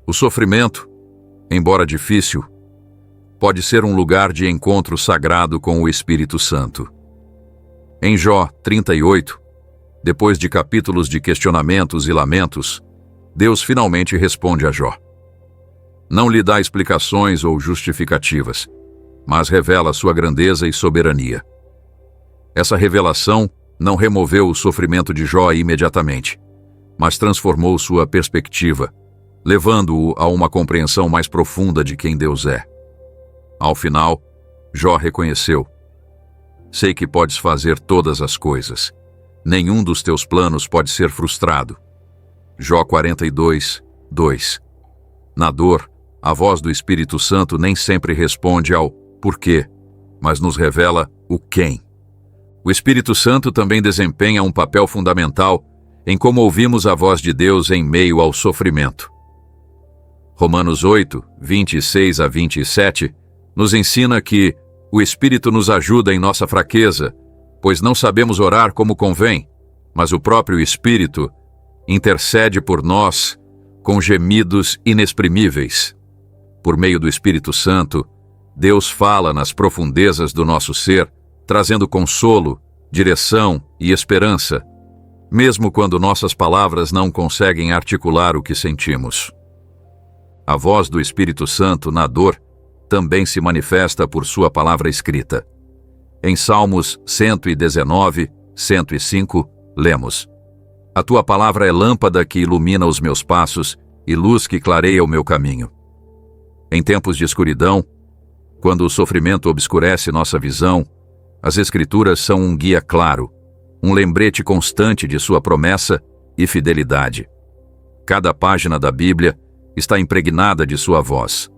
O sofrimento, embora difícil, pode ser um lugar de encontro sagrado com o Espírito Santo. Em Jó 38, depois de capítulos de questionamentos e lamentos, Deus finalmente responde a Jó. Não lhe dá explicações ou justificativas, mas revela sua grandeza e soberania. Essa revelação não removeu o sofrimento de Jó imediatamente, mas transformou sua perspectiva, levando-o a uma compreensão mais profunda de quem Deus é. Ao final, Jó reconheceu: sei que podes fazer todas as coisas. Nenhum dos teus planos pode ser frustrado. Jó 42, 2. Na dor, a voz do Espírito Santo nem sempre responde ao porquê, mas nos revela o quem. O Espírito Santo também desempenha um papel fundamental em como ouvimos a voz de Deus em meio ao sofrimento. Romanos 8, 26 a 27, nos ensina que o Espírito nos ajuda em nossa fraqueza, pois não sabemos orar como convém, mas o próprio Espírito intercede por nós com gemidos inexprimíveis. Por meio do Espírito Santo, Deus fala nas profundezas do nosso ser, trazendo consolo, direção e esperança, mesmo quando nossas palavras não conseguem articular o que sentimos. A voz do Espírito Santo na dor também se manifesta por sua palavra escrita. Em Salmos 119, 105, lemos: A tua palavra é lâmpada que ilumina os meus passos e luz que clareia o meu caminho. Em tempos de escuridão, quando o sofrimento obscurece nossa visão, as Escrituras são um guia claro, um lembrete constante de sua promessa e fidelidade. Cada página da Bíblia está impregnada de sua voz,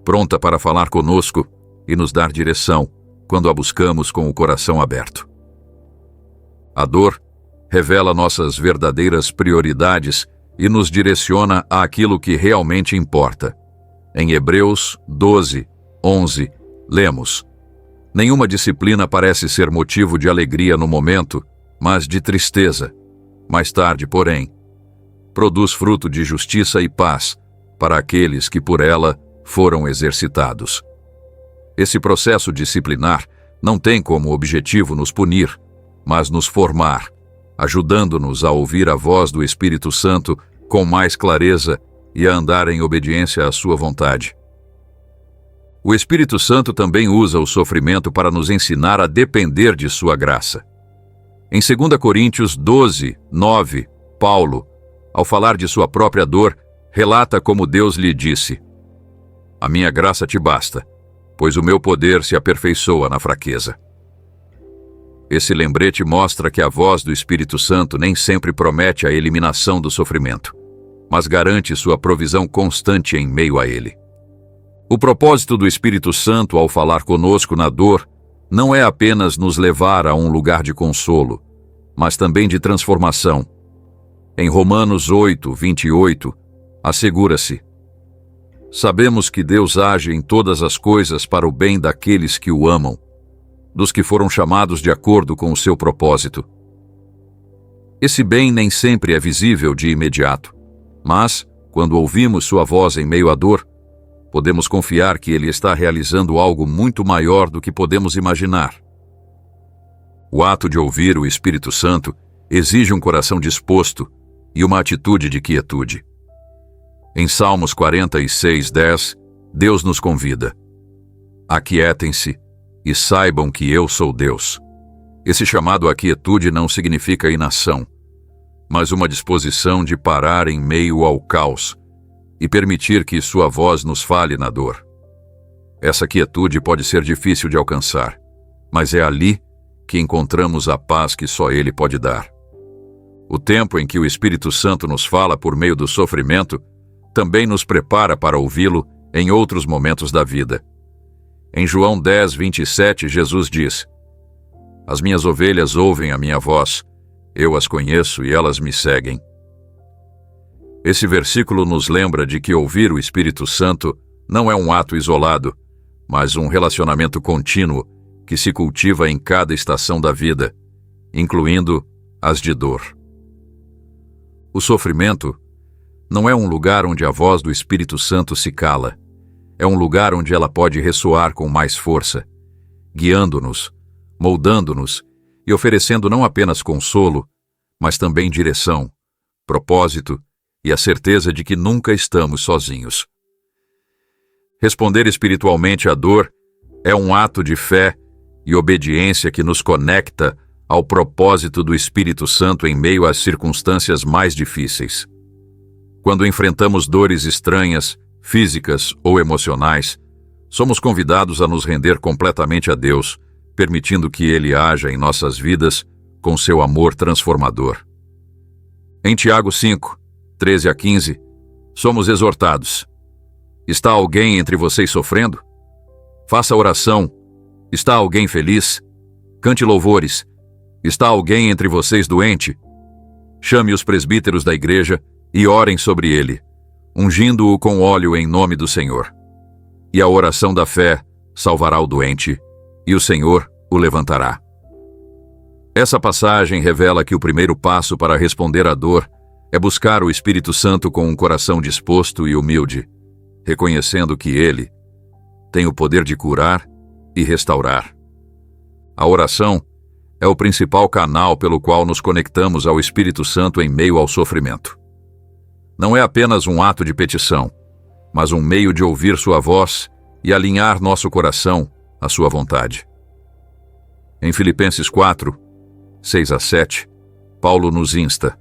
pronta para falar conosco e nos dar direção quando a buscamos com o coração aberto. A dor revela nossas verdadeiras prioridades e nos direciona àquilo que realmente importa. Em Hebreus 12, 11, lemos: Nenhuma disciplina parece ser motivo de alegria no momento, mas de tristeza. Mais tarde, porém, produz fruto de justiça e paz para aqueles que por ela foram exercitados. Esse processo disciplinar não tem como objetivo nos punir, mas nos formar, ajudando-nos a ouvir a voz do Espírito Santo com mais clareza e a andar em obediência à sua vontade. O Espírito Santo também usa o sofrimento para nos ensinar a depender de sua graça. Em 2 Coríntios 12, 9, Paulo, ao falar de sua própria dor, relata como Deus lhe disse: A minha graça te basta, pois o meu poder se aperfeiçoa na fraqueza. Esse lembrete mostra que a voz do Espírito Santo nem sempre promete a eliminação do sofrimento, mas garante sua provisão constante em meio a ele. O propósito do Espírito Santo ao falar conosco na dor não é apenas nos levar a um lugar de consolo, mas também de transformação. Em Romanos 8, 28, assegura-se: Sabemos que Deus age em todas as coisas para o bem daqueles que o amam, dos que foram chamados de acordo com o seu propósito. Esse bem nem sempre é visível de imediato, mas, quando ouvimos sua voz em meio à dor, podemos confiar que ele está realizando algo muito maior do que podemos imaginar. O ato de ouvir o Espírito Santo exige um coração disposto e uma atitude de quietude. Em Salmos 46, 10, Deus nos convida: Aquietem-se e saibam que eu sou Deus. Esse chamado à quietude não significa inação, mas uma disposição de parar em meio ao caos e permitir que sua voz nos fale na dor. Essa quietude pode ser difícil de alcançar, mas é ali que encontramos a paz que só Ele pode dar. O tempo em que o Espírito Santo nos fala por meio do sofrimento também nos prepara para ouvi-lo em outros momentos da vida. Em João 10, 27, Jesus diz: As minhas ovelhas ouvem a minha voz, eu as conheço e elas me seguem. Esse versículo nos lembra de que ouvir o Espírito Santo não é um ato isolado, mas um relacionamento contínuo que se cultiva em cada estação da vida, incluindo as de dor. O sofrimento não é um lugar onde a voz do Espírito Santo se cala. É um lugar onde ela pode ressoar com mais força, guiando-nos, moldando-nos e oferecendo não apenas consolo, mas também direção, propósito e a certeza de que nunca estamos sozinhos. Responder espiritualmente à dor é um ato de fé e obediência que nos conecta ao propósito do Espírito Santo em meio às circunstâncias mais difíceis. Quando enfrentamos dores estranhas, físicas ou emocionais, somos convidados a nos render completamente a Deus, permitindo que Ele haja em nossas vidas com seu amor transformador. Em Tiago 5, 13 a 15, somos exortados: está alguém entre vocês sofrendo? Faça oração. Está alguém feliz? Cante louvores. Está alguém entre vocês doente? Chame os presbíteros da igreja e orem sobre ele, ungindo-o com óleo em nome do Senhor. E a oração da fé salvará o doente, e o Senhor o levantará. Essa passagem revela que o primeiro passo para responder à dor é buscar o Espírito Santo com um coração disposto e humilde, reconhecendo que Ele tem o poder de curar e restaurar. A oração é o principal canal pelo qual nos conectamos ao Espírito Santo em meio ao sofrimento. Não é apenas um ato de petição, mas um meio de ouvir sua voz e alinhar nosso coração à sua vontade. Em Filipenses 4, 6 a 7, Paulo nos insta: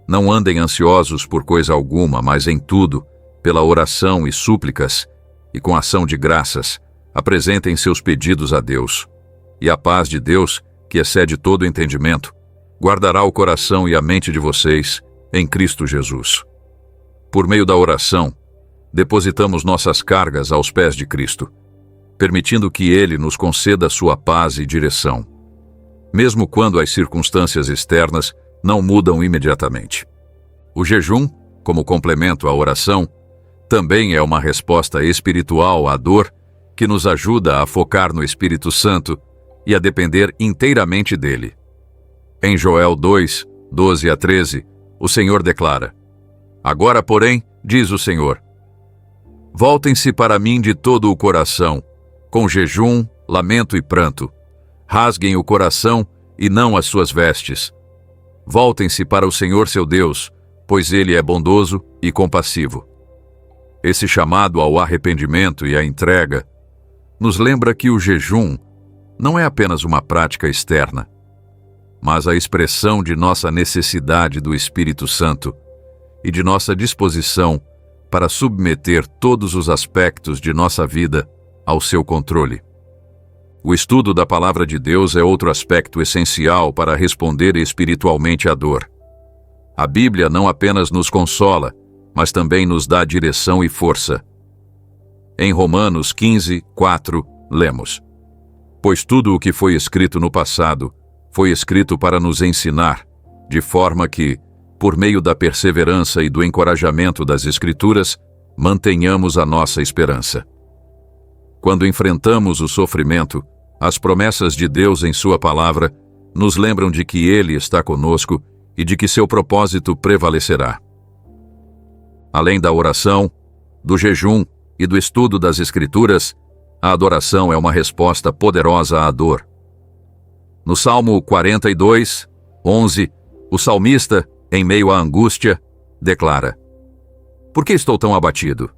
não andem ansiosos por coisa alguma, mas em tudo, pela oração e súplicas, e com ação de graças, apresentem seus pedidos a Deus. E a paz de Deus, que excede todo entendimento, guardará o coração e a mente de vocês em Cristo Jesus. Por meio da oração, depositamos nossas cargas aos pés de Cristo, permitindo que Ele nos conceda sua paz e direção, mesmo quando as circunstâncias externas não mudam imediatamente. O jejum, como complemento à oração, também é uma resposta espiritual à dor que nos ajuda a focar no Espírito Santo e a depender inteiramente dele. Em Joel 2, 12 a 13, o Senhor declara: agora, porém, diz o Senhor, voltem-se para mim de todo o coração, com jejum, lamento e pranto. Rasguem o coração e não as suas vestes. Voltem-se para o Senhor seu Deus, pois Ele é bondoso e compassivo. Esse chamado ao arrependimento e à entrega nos lembra que o jejum não é apenas uma prática externa, mas a expressão de nossa necessidade do Espírito Santo e de nossa disposição para submeter todos os aspectos de nossa vida ao seu controle. O estudo da Palavra de Deus é outro aspecto essencial para responder espiritualmente à dor. A Bíblia não apenas nos consola, mas também nos dá direção e força. Em Romanos 15, 4, lemos: pois tudo o que foi escrito no passado foi escrito para nos ensinar, de forma que, por meio da perseverança e do encorajamento das Escrituras, mantenhamos a nossa esperança. Quando enfrentamos o sofrimento, as promessas de Deus em sua palavra nos lembram de que Ele está conosco e de que seu propósito prevalecerá. Além da oração, do jejum e do estudo das Escrituras, a adoração é uma resposta poderosa à dor. No Salmo 42, 11, o salmista, em meio à angústia, declara: por que estou tão abatido?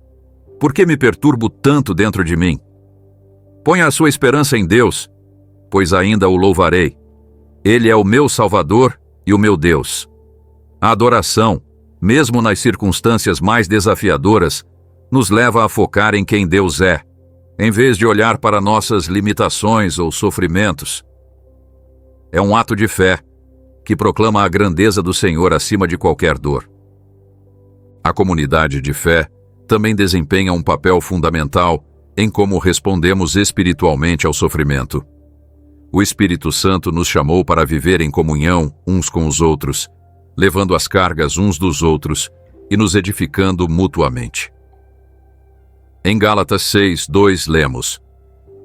Por que me perturbo tanto dentro de mim? Ponha a sua esperança em Deus, pois ainda o louvarei. Ele é o meu Salvador e o meu Deus. A adoração, mesmo nas circunstâncias mais desafiadoras, nos leva a focar em quem Deus é, em vez de olhar para nossas limitações ou sofrimentos. É um ato de fé que proclama a grandeza do Senhor acima de qualquer dor. A comunidade de fé também desempenha um papel fundamental em como respondemos espiritualmente ao sofrimento. O Espírito Santo nos chamou para viver em comunhão uns com os outros, levando as cargas uns dos outros e nos edificando mutuamente. Em Gálatas 6, 2, lemos: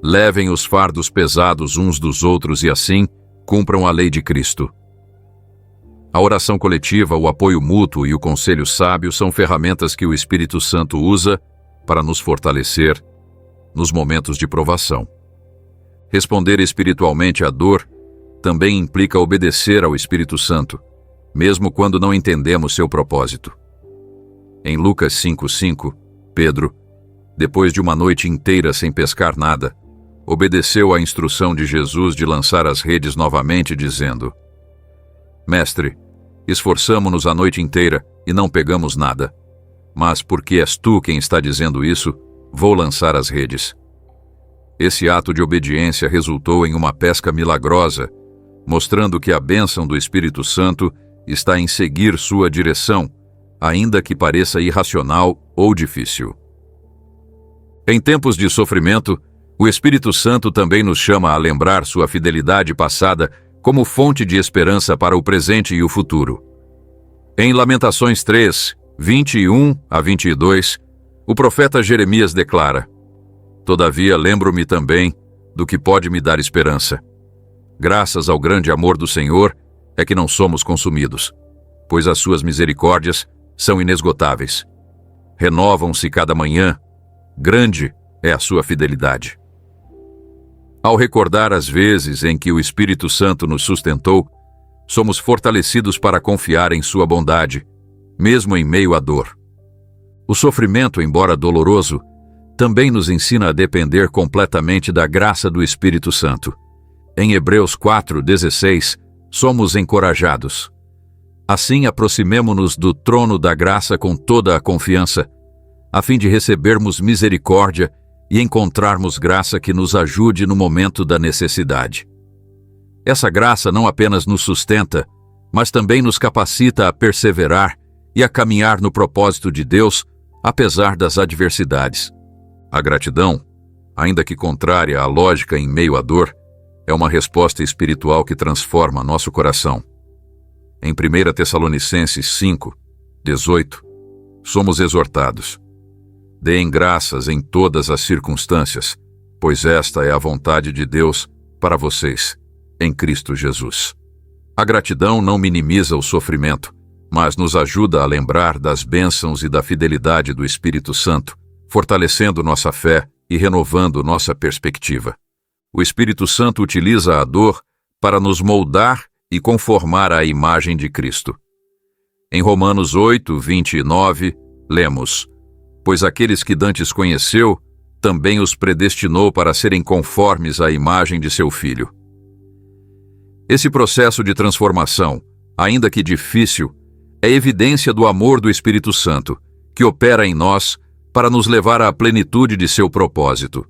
levem os fardos pesados uns dos outros e assim cumpram a lei de Cristo. A oração coletiva, o apoio mútuo e o conselho sábio são ferramentas que o Espírito Santo usa para nos fortalecer nos momentos de provação. Responder espiritualmente à dor também implica obedecer ao Espírito Santo, mesmo quando não entendemos seu propósito. Em Lucas 5:5, Pedro, depois de uma noite inteira sem pescar nada, obedeceu à instrução de Jesus de lançar as redes novamente, dizendo: Mestre, esforçamo-nos a noite inteira e não pegamos nada, mas porque és tu quem está dizendo isso, vou lançar as redes. Esse ato de obediência resultou em uma pesca milagrosa, mostrando que a bênção do Espírito Santo está em seguir sua direção, ainda que pareça irracional ou difícil. Em tempos de sofrimento, o Espírito Santo também nos chama a lembrar sua fidelidade passada como fonte de esperança para o presente e o futuro. Em Lamentações 3, 21 a 22, o profeta Jeremias declara: Todavia lembro-me também do que pode me dar esperança. Graças ao grande amor do Senhor é que não somos consumidos, pois as suas misericórdias são inesgotáveis. Renovam-se cada manhã, grande é a sua fidelidade. Ao recordar as vezes em que o Espírito Santo nos sustentou, somos fortalecidos para confiar em sua bondade, mesmo em meio à dor. O sofrimento, embora doloroso, também nos ensina a depender completamente da graça do Espírito Santo. Em Hebreus 4:16, somos encorajados. Assim, aproximemo-nos do trono da graça com toda a confiança, a fim de recebermos misericórdia e encontrarmos graça que nos ajude no momento da necessidade. Essa graça não apenas nos sustenta, mas também nos capacita a perseverar e a caminhar no propósito de Deus, apesar das adversidades. A gratidão, ainda que contrária à lógica em meio à dor, é uma resposta espiritual que transforma nosso coração. Em 1 Tessalonicenses 5:18, somos exortados: deem graças em todas as circunstâncias, pois esta é a vontade de Deus para vocês, em Cristo Jesus. A gratidão não minimiza o sofrimento, mas nos ajuda a lembrar das bênçãos e da fidelidade do Espírito Santo, fortalecendo nossa fé e renovando nossa perspectiva. O Espírito Santo utiliza a dor para nos moldar e conformar à imagem de Cristo. Em Romanos 8:29, lemos: Pois aqueles que dantes conheceu, também os predestinou para serem conformes à imagem de seu Filho. Esse processo de transformação, ainda que difícil, é evidência do amor do Espírito Santo, que opera em nós para nos levar à plenitude de seu propósito.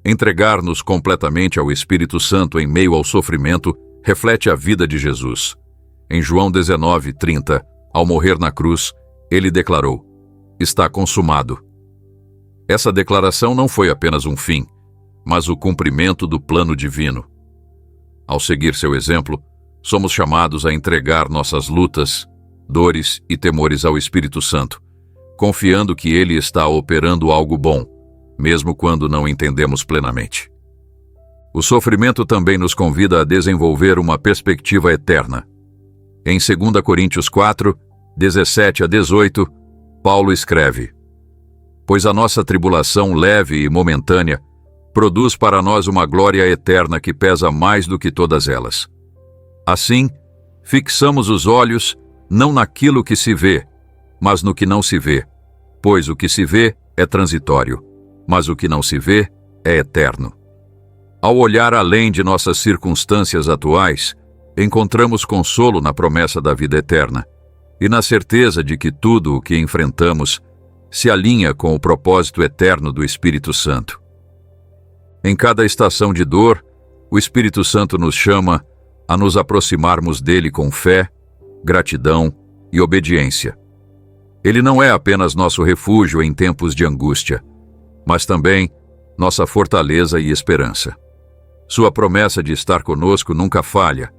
Entregar-nos completamente ao Espírito Santo em meio ao sofrimento reflete a vida de Jesus. Em João 19:30, ao morrer na cruz, ele declarou: Está consumado. Essa declaração não foi apenas um fim, mas o cumprimento do plano divino. Ao seguir seu exemplo, somos chamados a entregar nossas lutas, dores e temores ao Espírito Santo, confiando que ele está operando algo bom, mesmo quando não entendemos plenamente. O sofrimento também nos convida a desenvolver uma perspectiva eterna. Em 2 Coríntios 4:17-18, Paulo escreve: Pois a nossa tribulação leve e momentânea produz para nós uma glória eterna que pesa mais do que todas elas. Assim, fixamos os olhos não naquilo que se vê, mas no que não se vê, pois o que se vê é transitório, mas o que não se vê é eterno. Ao olhar além de nossas circunstâncias atuais, encontramos consolo na promessa da vida eterna e na certeza de que tudo o que enfrentamos se alinha com o propósito eterno do Espírito Santo. Em cada estação de dor, o Espírito Santo nos chama a nos aproximarmos dele com fé, gratidão e obediência. Ele não é apenas nosso refúgio em tempos de angústia, mas também nossa fortaleza e esperança. Sua promessa de estar conosco nunca falha,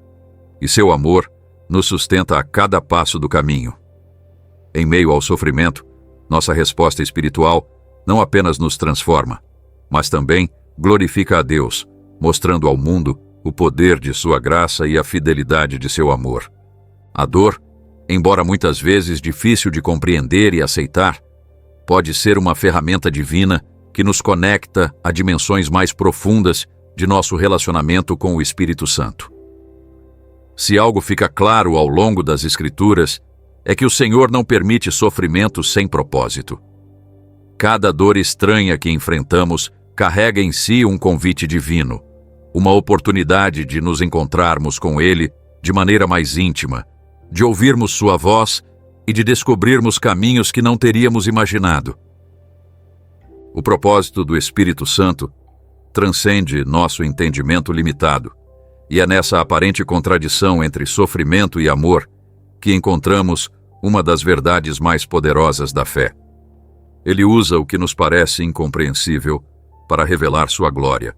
e seu amor nos sustenta a cada passo do caminho. Em meio ao sofrimento, nossa resposta espiritual não apenas nos transforma, mas também glorifica a Deus, mostrando ao mundo o poder de sua graça e a fidelidade de seu amor. A dor, embora muitas vezes difícil de compreender e aceitar, pode ser uma ferramenta divina que nos conecta a dimensões mais profundas de nosso relacionamento com o Espírito Santo. Se algo fica claro ao longo das Escrituras, é que o Senhor não permite sofrimento sem propósito. Cada dor estranha que enfrentamos carrega em si um convite divino, uma oportunidade de nos encontrarmos com Ele de maneira mais íntima, de ouvirmos sua voz e de descobrirmos caminhos que não teríamos imaginado. O propósito do Espírito Santo transcende nosso entendimento limitado, e é nessa aparente contradição entre sofrimento e amor que encontramos uma das verdades mais poderosas da fé. Ele usa o que nos parece incompreensível para revelar sua glória.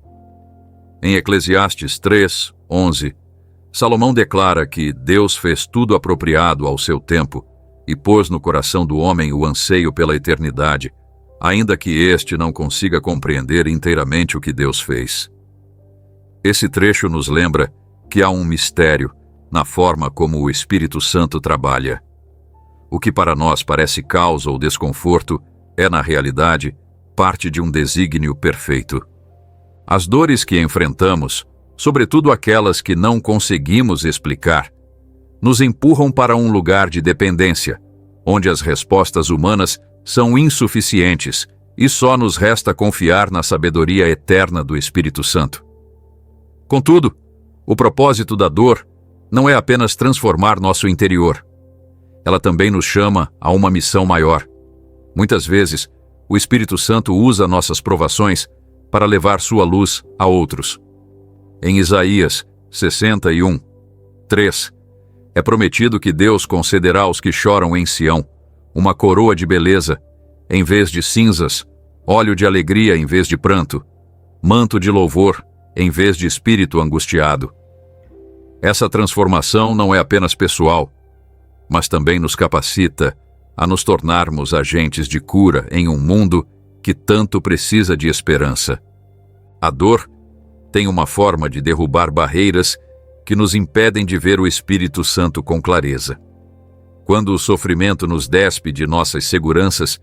Em Eclesiastes 3:11, Salomão declara que Deus fez tudo apropriado ao seu tempo e pôs no coração do homem o anseio pela eternidade, ainda que este não consiga compreender inteiramente o que Deus fez. Esse trecho nos lembra que há um mistério na forma como o Espírito Santo trabalha. O que para nós parece caos ou desconforto é, na realidade, parte de um desígnio perfeito. As dores que enfrentamos, sobretudo aquelas que não conseguimos explicar, nos empurram para um lugar de dependência, onde as respostas humanas são insuficientes e só nos resta confiar na sabedoria eterna do Espírito Santo. Contudo, o propósito da dor não é apenas transformar nosso interior. Ela também nos chama a uma missão maior. Muitas vezes, o Espírito Santo usa nossas provações para levar sua luz a outros. Em Isaías 61:3, é prometido que Deus concederá aos que choram em Sião uma coroa de beleza em vez de cinzas, óleo de alegria em vez de pranto, manto de louvor em vez de espírito angustiado. Essa transformação não é apenas pessoal, mas também nos capacita a nos tornarmos agentes de cura em um mundo que tanto precisa de esperança. A dor tem uma forma de derrubar barreiras que nos impedem de ver o Espírito Santo com clareza. Quando o sofrimento nos despe de nossas seguranças,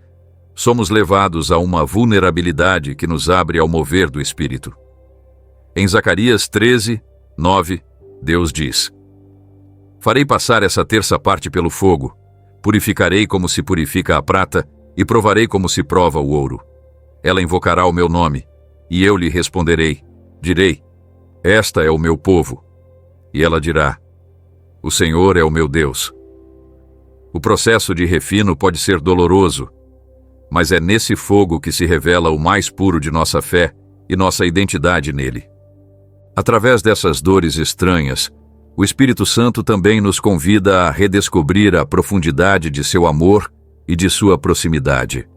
somos levados a uma vulnerabilidade que nos abre ao mover do Espírito. Em Zacarias 13:9, Deus diz: "Farei passar essa terça parte pelo fogo, purificarei como se purifica a prata e provarei como se prova o ouro. Ela invocará o meu nome, e eu lhe responderei. Direi: esta é o meu povo. E ela dirá: o Senhor é o meu Deus." O processo de refino pode ser doloroso, mas é nesse fogo que se revela o mais puro de nossa fé e nossa identidade nele. Através dessas dores estranhas, o Espírito Santo também nos convida a redescobrir a profundidade de seu amor e de sua proximidade.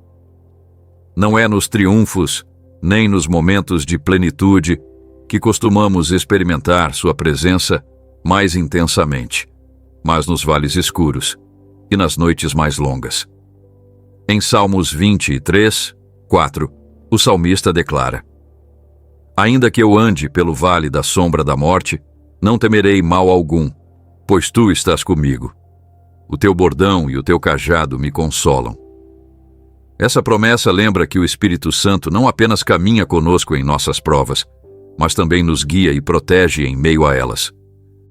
Não é nos triunfos, nem nos momentos de plenitude, que costumamos experimentar sua presença mais intensamente, mas nos vales escuros e nas noites mais longas. Em Salmos 23:4, o salmista declara: "Ainda que eu ande pelo vale da sombra da morte, não temerei mal algum, pois tu estás comigo. O teu bordão e o teu cajado me consolam." Essa promessa lembra que o Espírito Santo não apenas caminha conosco em nossas provas, mas também nos guia e protege em meio a elas.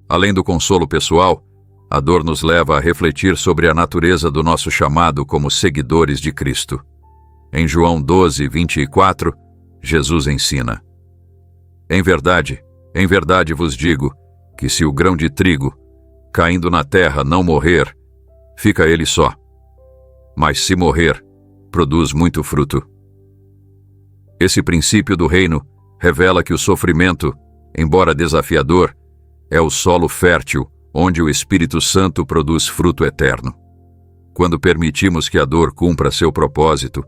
Além do consolo pessoal, a dor nos leva a refletir sobre a natureza do nosso chamado como seguidores de Cristo. Em João 12:24, Jesus ensina: em verdade vos digo, que se o grão de trigo, caindo na terra, não morrer, fica ele só. Mas se morrer, produz muito fruto." Esse princípio do reino revela que o sofrimento, embora desafiador, é o solo fértil onde o Espírito Santo produz fruto eterno. Quando permitimos que a dor cumpra seu propósito,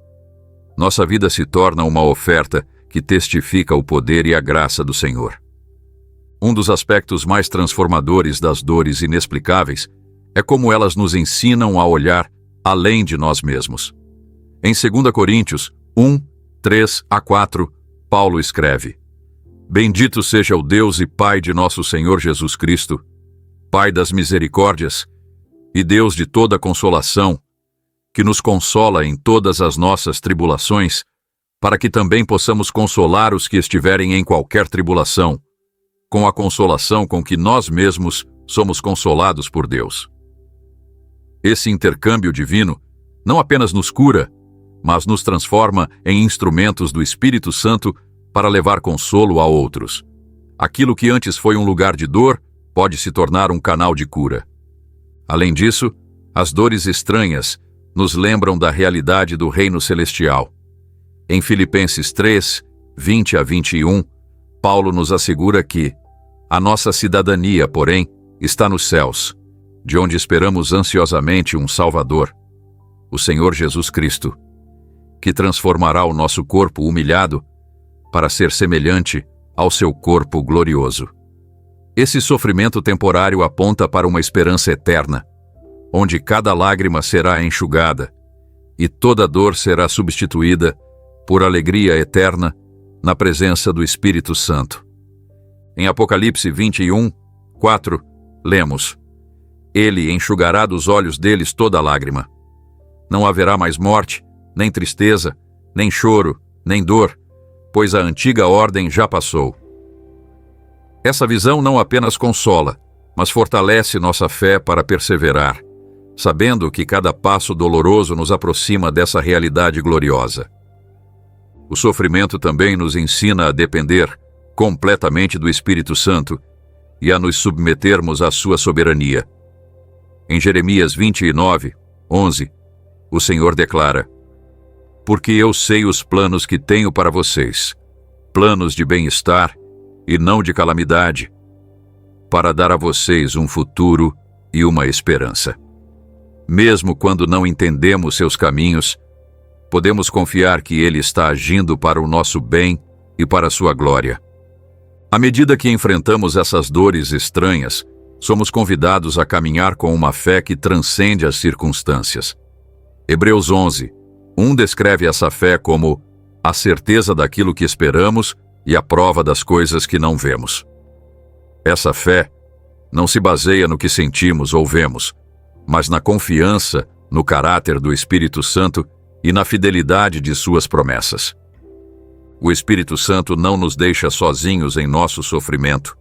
nossa vida se torna uma oferta que testifica o poder e a graça do Senhor. Um dos aspectos mais transformadores das dores inexplicáveis é como elas nos ensinam a olhar além de nós mesmos. Em 2 Coríntios 1:3-4, Paulo escreve: "Bendito seja o Deus e Pai de nosso Senhor Jesus Cristo, Pai das misericórdias e Deus de toda consolação, que nos consola em todas as nossas tribulações, para que também possamos consolar os que estiverem em qualquer tribulação, com a consolação com que nós mesmos somos consolados por Deus." Esse intercâmbio divino não apenas nos cura, mas nos transforma em instrumentos do Espírito Santo para levar consolo a outros. Aquilo que antes foi um lugar de dor pode se tornar um canal de cura. Além disso, as dores estranhas nos lembram da realidade do reino celestial. Em Filipenses 3, 20 a 21, Paulo nos assegura que a nossa cidadania, porém, está nos céus, de onde esperamos ansiosamente um Salvador, o Senhor Jesus Cristo, que transformará o nosso corpo humilhado para ser semelhante ao seu corpo glorioso. Esse sofrimento temporário aponta para uma esperança eterna, onde cada lágrima será enxugada e toda dor será substituída por alegria eterna na presença do Espírito Santo. Em Apocalipse 21, 4, lemos: Ele enxugará dos olhos deles toda lágrima. Não haverá mais morte, nem tristeza, nem choro, nem dor, pois a antiga ordem já passou. Essa visão não apenas consola, mas fortalece nossa fé para perseverar, sabendo que cada passo doloroso nos aproxima dessa realidade gloriosa. O sofrimento também nos ensina a depender completamente do Espírito Santo e a nos submetermos à sua soberania. Em Jeremias 29, 11, o Senhor declara: Porque eu sei os planos que tenho para vocês, planos de bem-estar e não de calamidade, para dar a vocês um futuro e uma esperança. Mesmo quando não entendemos seus caminhos, podemos confiar que Ele está agindo para o nosso bem e para a sua glória. À medida que enfrentamos essas dores estranhas, somos convidados a caminhar com uma fé que transcende as circunstâncias. Hebreus 11, 1 descreve essa fé como a certeza daquilo que esperamos e a prova das coisas que não vemos. Essa fé não se baseia no que sentimos ou vemos, mas na confiança no caráter do Espírito Santo e na fidelidade de suas promessas. O Espírito Santo não nos deixa sozinhos em nosso sofrimento.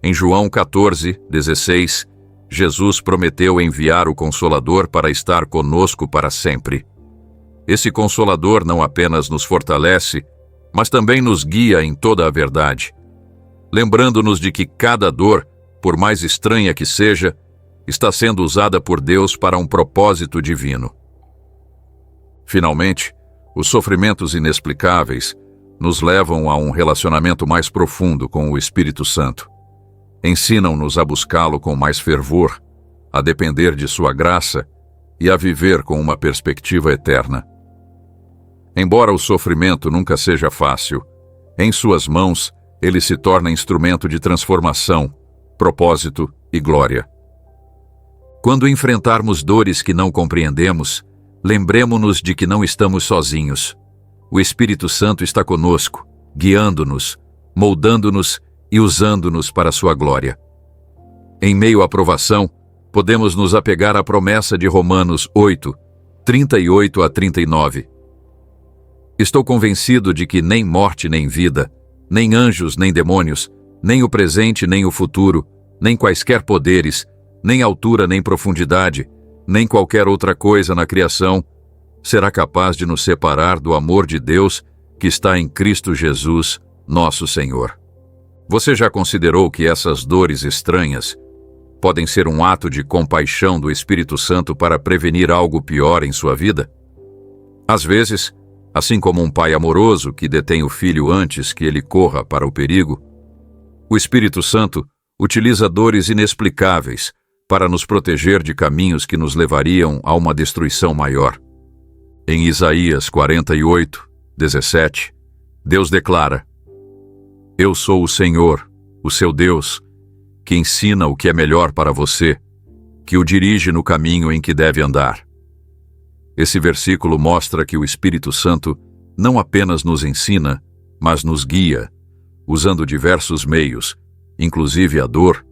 Em João 14, 16, Jesus prometeu enviar o Consolador para estar conosco para sempre. Esse Consolador não apenas nos fortalece, mas também nos guia em toda a verdade, lembrando-nos de que cada dor, por mais estranha que seja, está sendo usada por Deus para um propósito divino. Finalmente, os sofrimentos inexplicáveis nos levam a um relacionamento mais profundo com o Espírito Santo. Ensinam-nos a buscá-lo com mais fervor, a depender de sua graça e a viver com uma perspectiva eterna. Embora o sofrimento nunca seja fácil, em suas mãos ele se torna instrumento de transformação, propósito e glória. Quando enfrentarmos dores que não compreendemos, lembremo-nos de que não estamos sozinhos. O Espírito Santo está conosco, guiando-nos, moldando-nos e usando-nos para a sua glória. Em meio à provação, podemos nos apegar à promessa de Romanos 8, 38 a 39. Estou convencido de que nem morte nem vida, nem anjos nem demônios, nem o presente nem o futuro, nem quaisquer poderes, nem altura nem profundidade, nem qualquer outra coisa na criação será capaz de nos separar do amor de Deus que está em Cristo Jesus, nosso Senhor. Você já considerou que essas dores estranhas podem ser um ato de compaixão do Espírito Santo para prevenir algo pior em sua vida? Às vezes, assim como um pai amoroso que detém o filho antes que ele corra para o perigo, o Espírito Santo utiliza dores inexplicáveis para nos proteger de caminhos que nos levariam a uma destruição maior. Em Isaías 48, 17, Deus declara: Eu sou o Senhor, o seu Deus, que ensina o que é melhor para você, que o dirige no caminho em que deve andar. Esse versículo mostra que o Espírito Santo não apenas nos ensina, mas nos guia, usando diversos meios, inclusive a dor,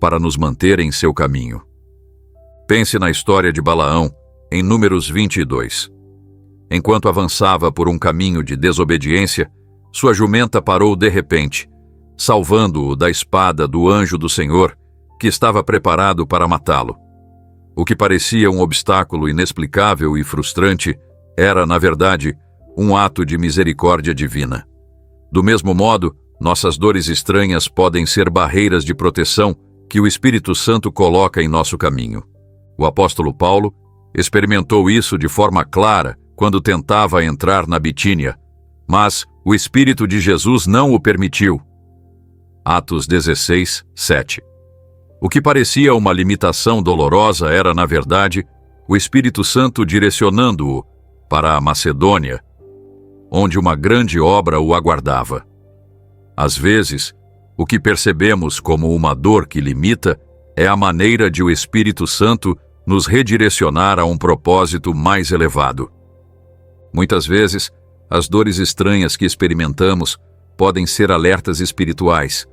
para nos manter em seu caminho. Pense na história de Balaão, em Números 22. Enquanto avançava por um caminho de desobediência, sua jumenta parou de repente, salvando-o da espada do anjo do Senhor, que estava preparado para matá-lo. O que parecia um obstáculo inexplicável e frustrante era, na verdade, um ato de misericórdia divina. Do mesmo modo, nossas dores estranhas podem ser barreiras de proteção que o Espírito Santo coloca em nosso caminho. O apóstolo Paulo experimentou isso de forma clara quando tentava entrar na Bitínia, Mas o Espírito de Jesus não o permitiu. Atos 16, 7. O que parecia uma limitação dolorosa era, na verdade, o Espírito Santo direcionando-o para a Macedônia, onde uma grande obra o aguardava. Às vezes, o que percebemos como uma dor que limita é a maneira de o Espírito Santo nos redirecionar a um propósito mais elevado. Muitas vezes, as dores estranhas que experimentamos podem ser alertas espirituais,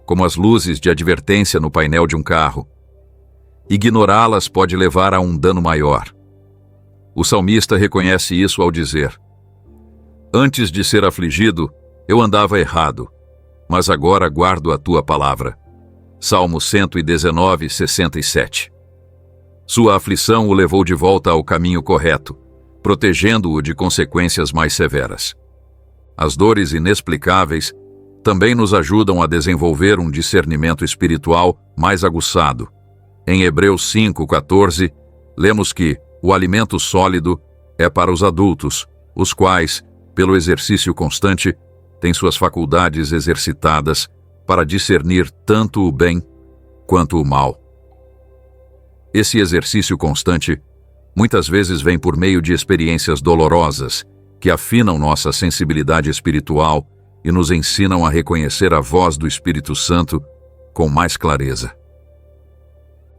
como as luzes de advertência no painel de um carro. Ignorá-las pode levar a um dano maior. O salmista reconhece isso ao dizer: Antes de ser afligido, eu andava errado, mas agora guardo a tua palavra. Salmo 119, 67. Sua aflição o levou de volta ao caminho correto, protegendo-o de consequências mais severas. As dores inexplicáveis também nos ajudam a desenvolver um discernimento espiritual mais aguçado. Em Hebreus 5:14, lemos que o alimento sólido é para os adultos, os quais, pelo exercício constante, têm suas faculdades exercitadas para discernir tanto o bem quanto o mal. Esse exercício constante muitas vezes vem por meio de experiências dolorosas que afinam nossa sensibilidade espiritual e nos ensinam a reconhecer a voz do Espírito Santo com mais clareza.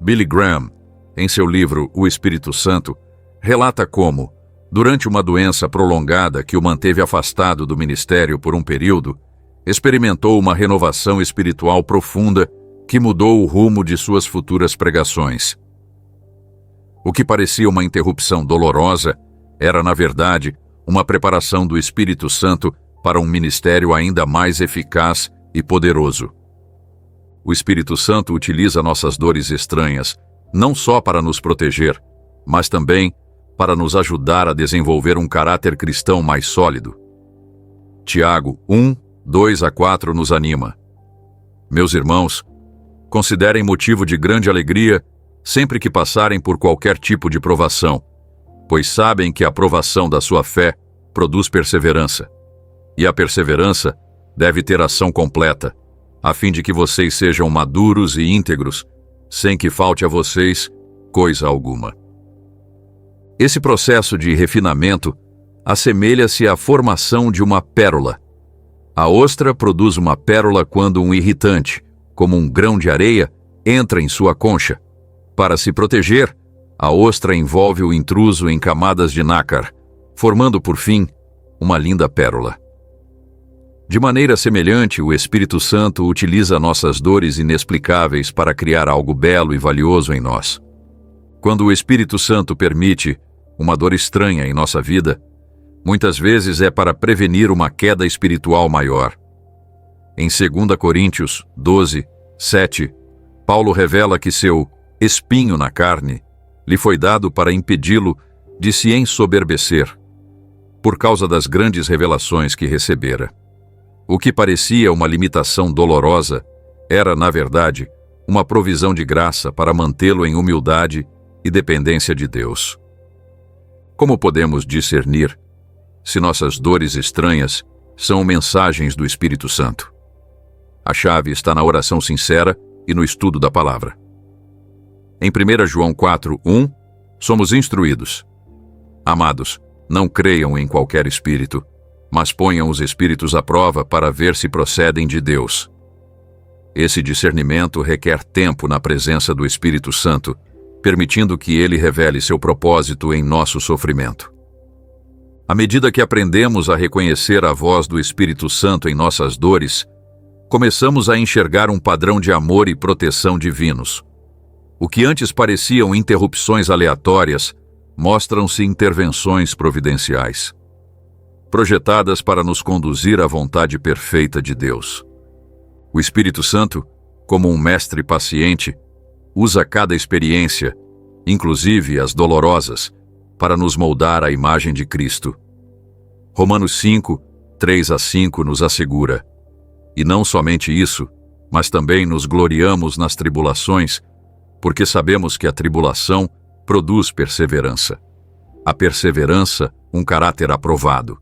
Billy Graham, em seu livro O Espírito Santo, relata como, durante uma doença prolongada que o manteve afastado do ministério por um período, experimentou uma renovação espiritual profunda que mudou o rumo de suas futuras pregações. O que parecia uma interrupção dolorosa era, na verdade, uma preparação do Espírito Santo para um ministério ainda mais eficaz e poderoso. O Espírito Santo utiliza nossas dores estranhas, não só para nos proteger, mas também para nos ajudar a desenvolver um caráter cristão mais sólido. Tiago 1, 2-4 nos anima. Meus irmãos, considerem motivo de grande alegria sempre que passarem por qualquer tipo de provação, pois sabem que a provação da sua fé produz perseverança. E a perseverança deve ter ação completa, a fim de que vocês sejam maduros e íntegros, sem que falte a vocês coisa alguma. Esse processo de refinamento assemelha-se à formação de uma pérola. A ostra produz uma pérola quando um irritante, como um grão de areia, entra em sua concha. Para se proteger, a ostra envolve o intruso em camadas de nácar, formando, por fim, uma linda pérola. De maneira semelhante, o Espírito Santo utiliza nossas dores inexplicáveis para criar algo belo e valioso em nós. Quando o Espírito Santo permite uma dor estranha em nossa vida, muitas vezes é para prevenir uma queda espiritual maior. Em 2 Coríntios 12, 7, Paulo revela que seu espinho na carne lhe foi dado para impedi-lo de se ensoberbecer, por causa das grandes revelações que recebera. O que parecia uma limitação dolorosa era, na verdade, uma provisão de graça para mantê-lo em humildade e dependência de Deus. Como podemos discernir se nossas dores estranhas são mensagens do Espírito Santo? A chave está na oração sincera e no estudo da palavra. Em 1 João 4:1, somos instruídos: Amados, não creiam em qualquer espírito, mas ponham os espíritos à prova para ver se procedem de Deus. Esse discernimento requer tempo na presença do Espírito Santo, permitindo que ele revele seu propósito em nosso sofrimento. À medida que aprendemos a reconhecer a voz do Espírito Santo em nossas dores, começamos a enxergar um padrão de amor e proteção divinos. O que antes pareciam interrupções aleatórias, mostram-se intervenções providenciais, projetadas para nos conduzir à vontade perfeita de Deus. O Espírito Santo, como um mestre paciente, usa cada experiência, inclusive as dolorosas, para nos moldar à imagem de Cristo. Romanos 5, 3-5 nos assegura: E não somente isso, mas também nos gloriamos nas tribulações, porque sabemos que a tribulação produz perseverança. A perseverança, um caráter aprovado.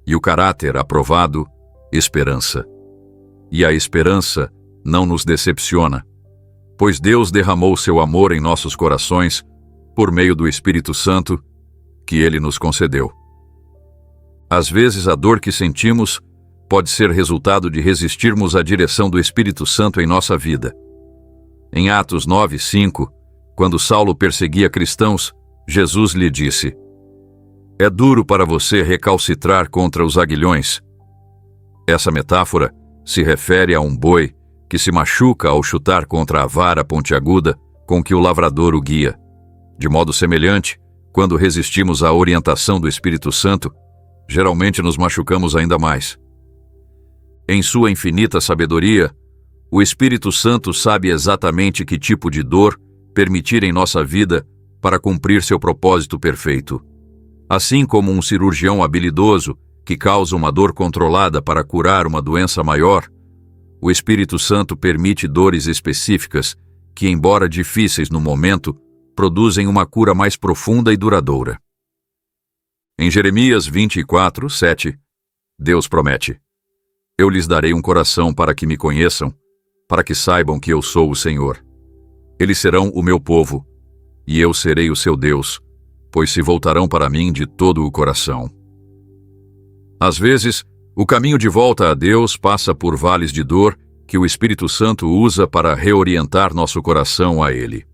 E o caráter aprovado, esperança. E a esperança não nos decepciona, pois Deus derramou seu amor em nossos corações por meio do Espírito Santo que Ele nos concedeu. Às vezes a dor que sentimos pode ser resultado de resistirmos à direção do Espírito Santo em nossa vida. Em Atos 9:5, quando Saulo perseguia cristãos, Jesus lhe disse: "É duro para você recalcitrar contra os aguilhões." Essa metáfora se refere a um boi que se machuca ao chutar contra a vara pontiaguda com que o lavrador o guia. De modo semelhante, quando resistimos à orientação do Espírito Santo, geralmente nos machucamos ainda mais. Em sua infinita sabedoria, o Espírito Santo sabe exatamente que tipo de dor permitir em nossa vida para cumprir seu propósito perfeito. Assim como um cirurgião habilidoso que causa uma dor controlada para curar uma doença maior, o Espírito Santo permite dores específicas que, embora difíceis no momento, produzem uma cura mais profunda e duradoura. Em Jeremias 24:7, Deus promete: "Eu lhes darei um coração para que me conheçam, para que saibam que eu sou o Senhor. Eles serão o meu povo, e eu serei o seu Deus, pois se voltarão para mim de todo o coração." Às vezes, o caminho de volta a Deus passa por vales de dor que o Espírito Santo usa para reorientar nosso coração a Ele.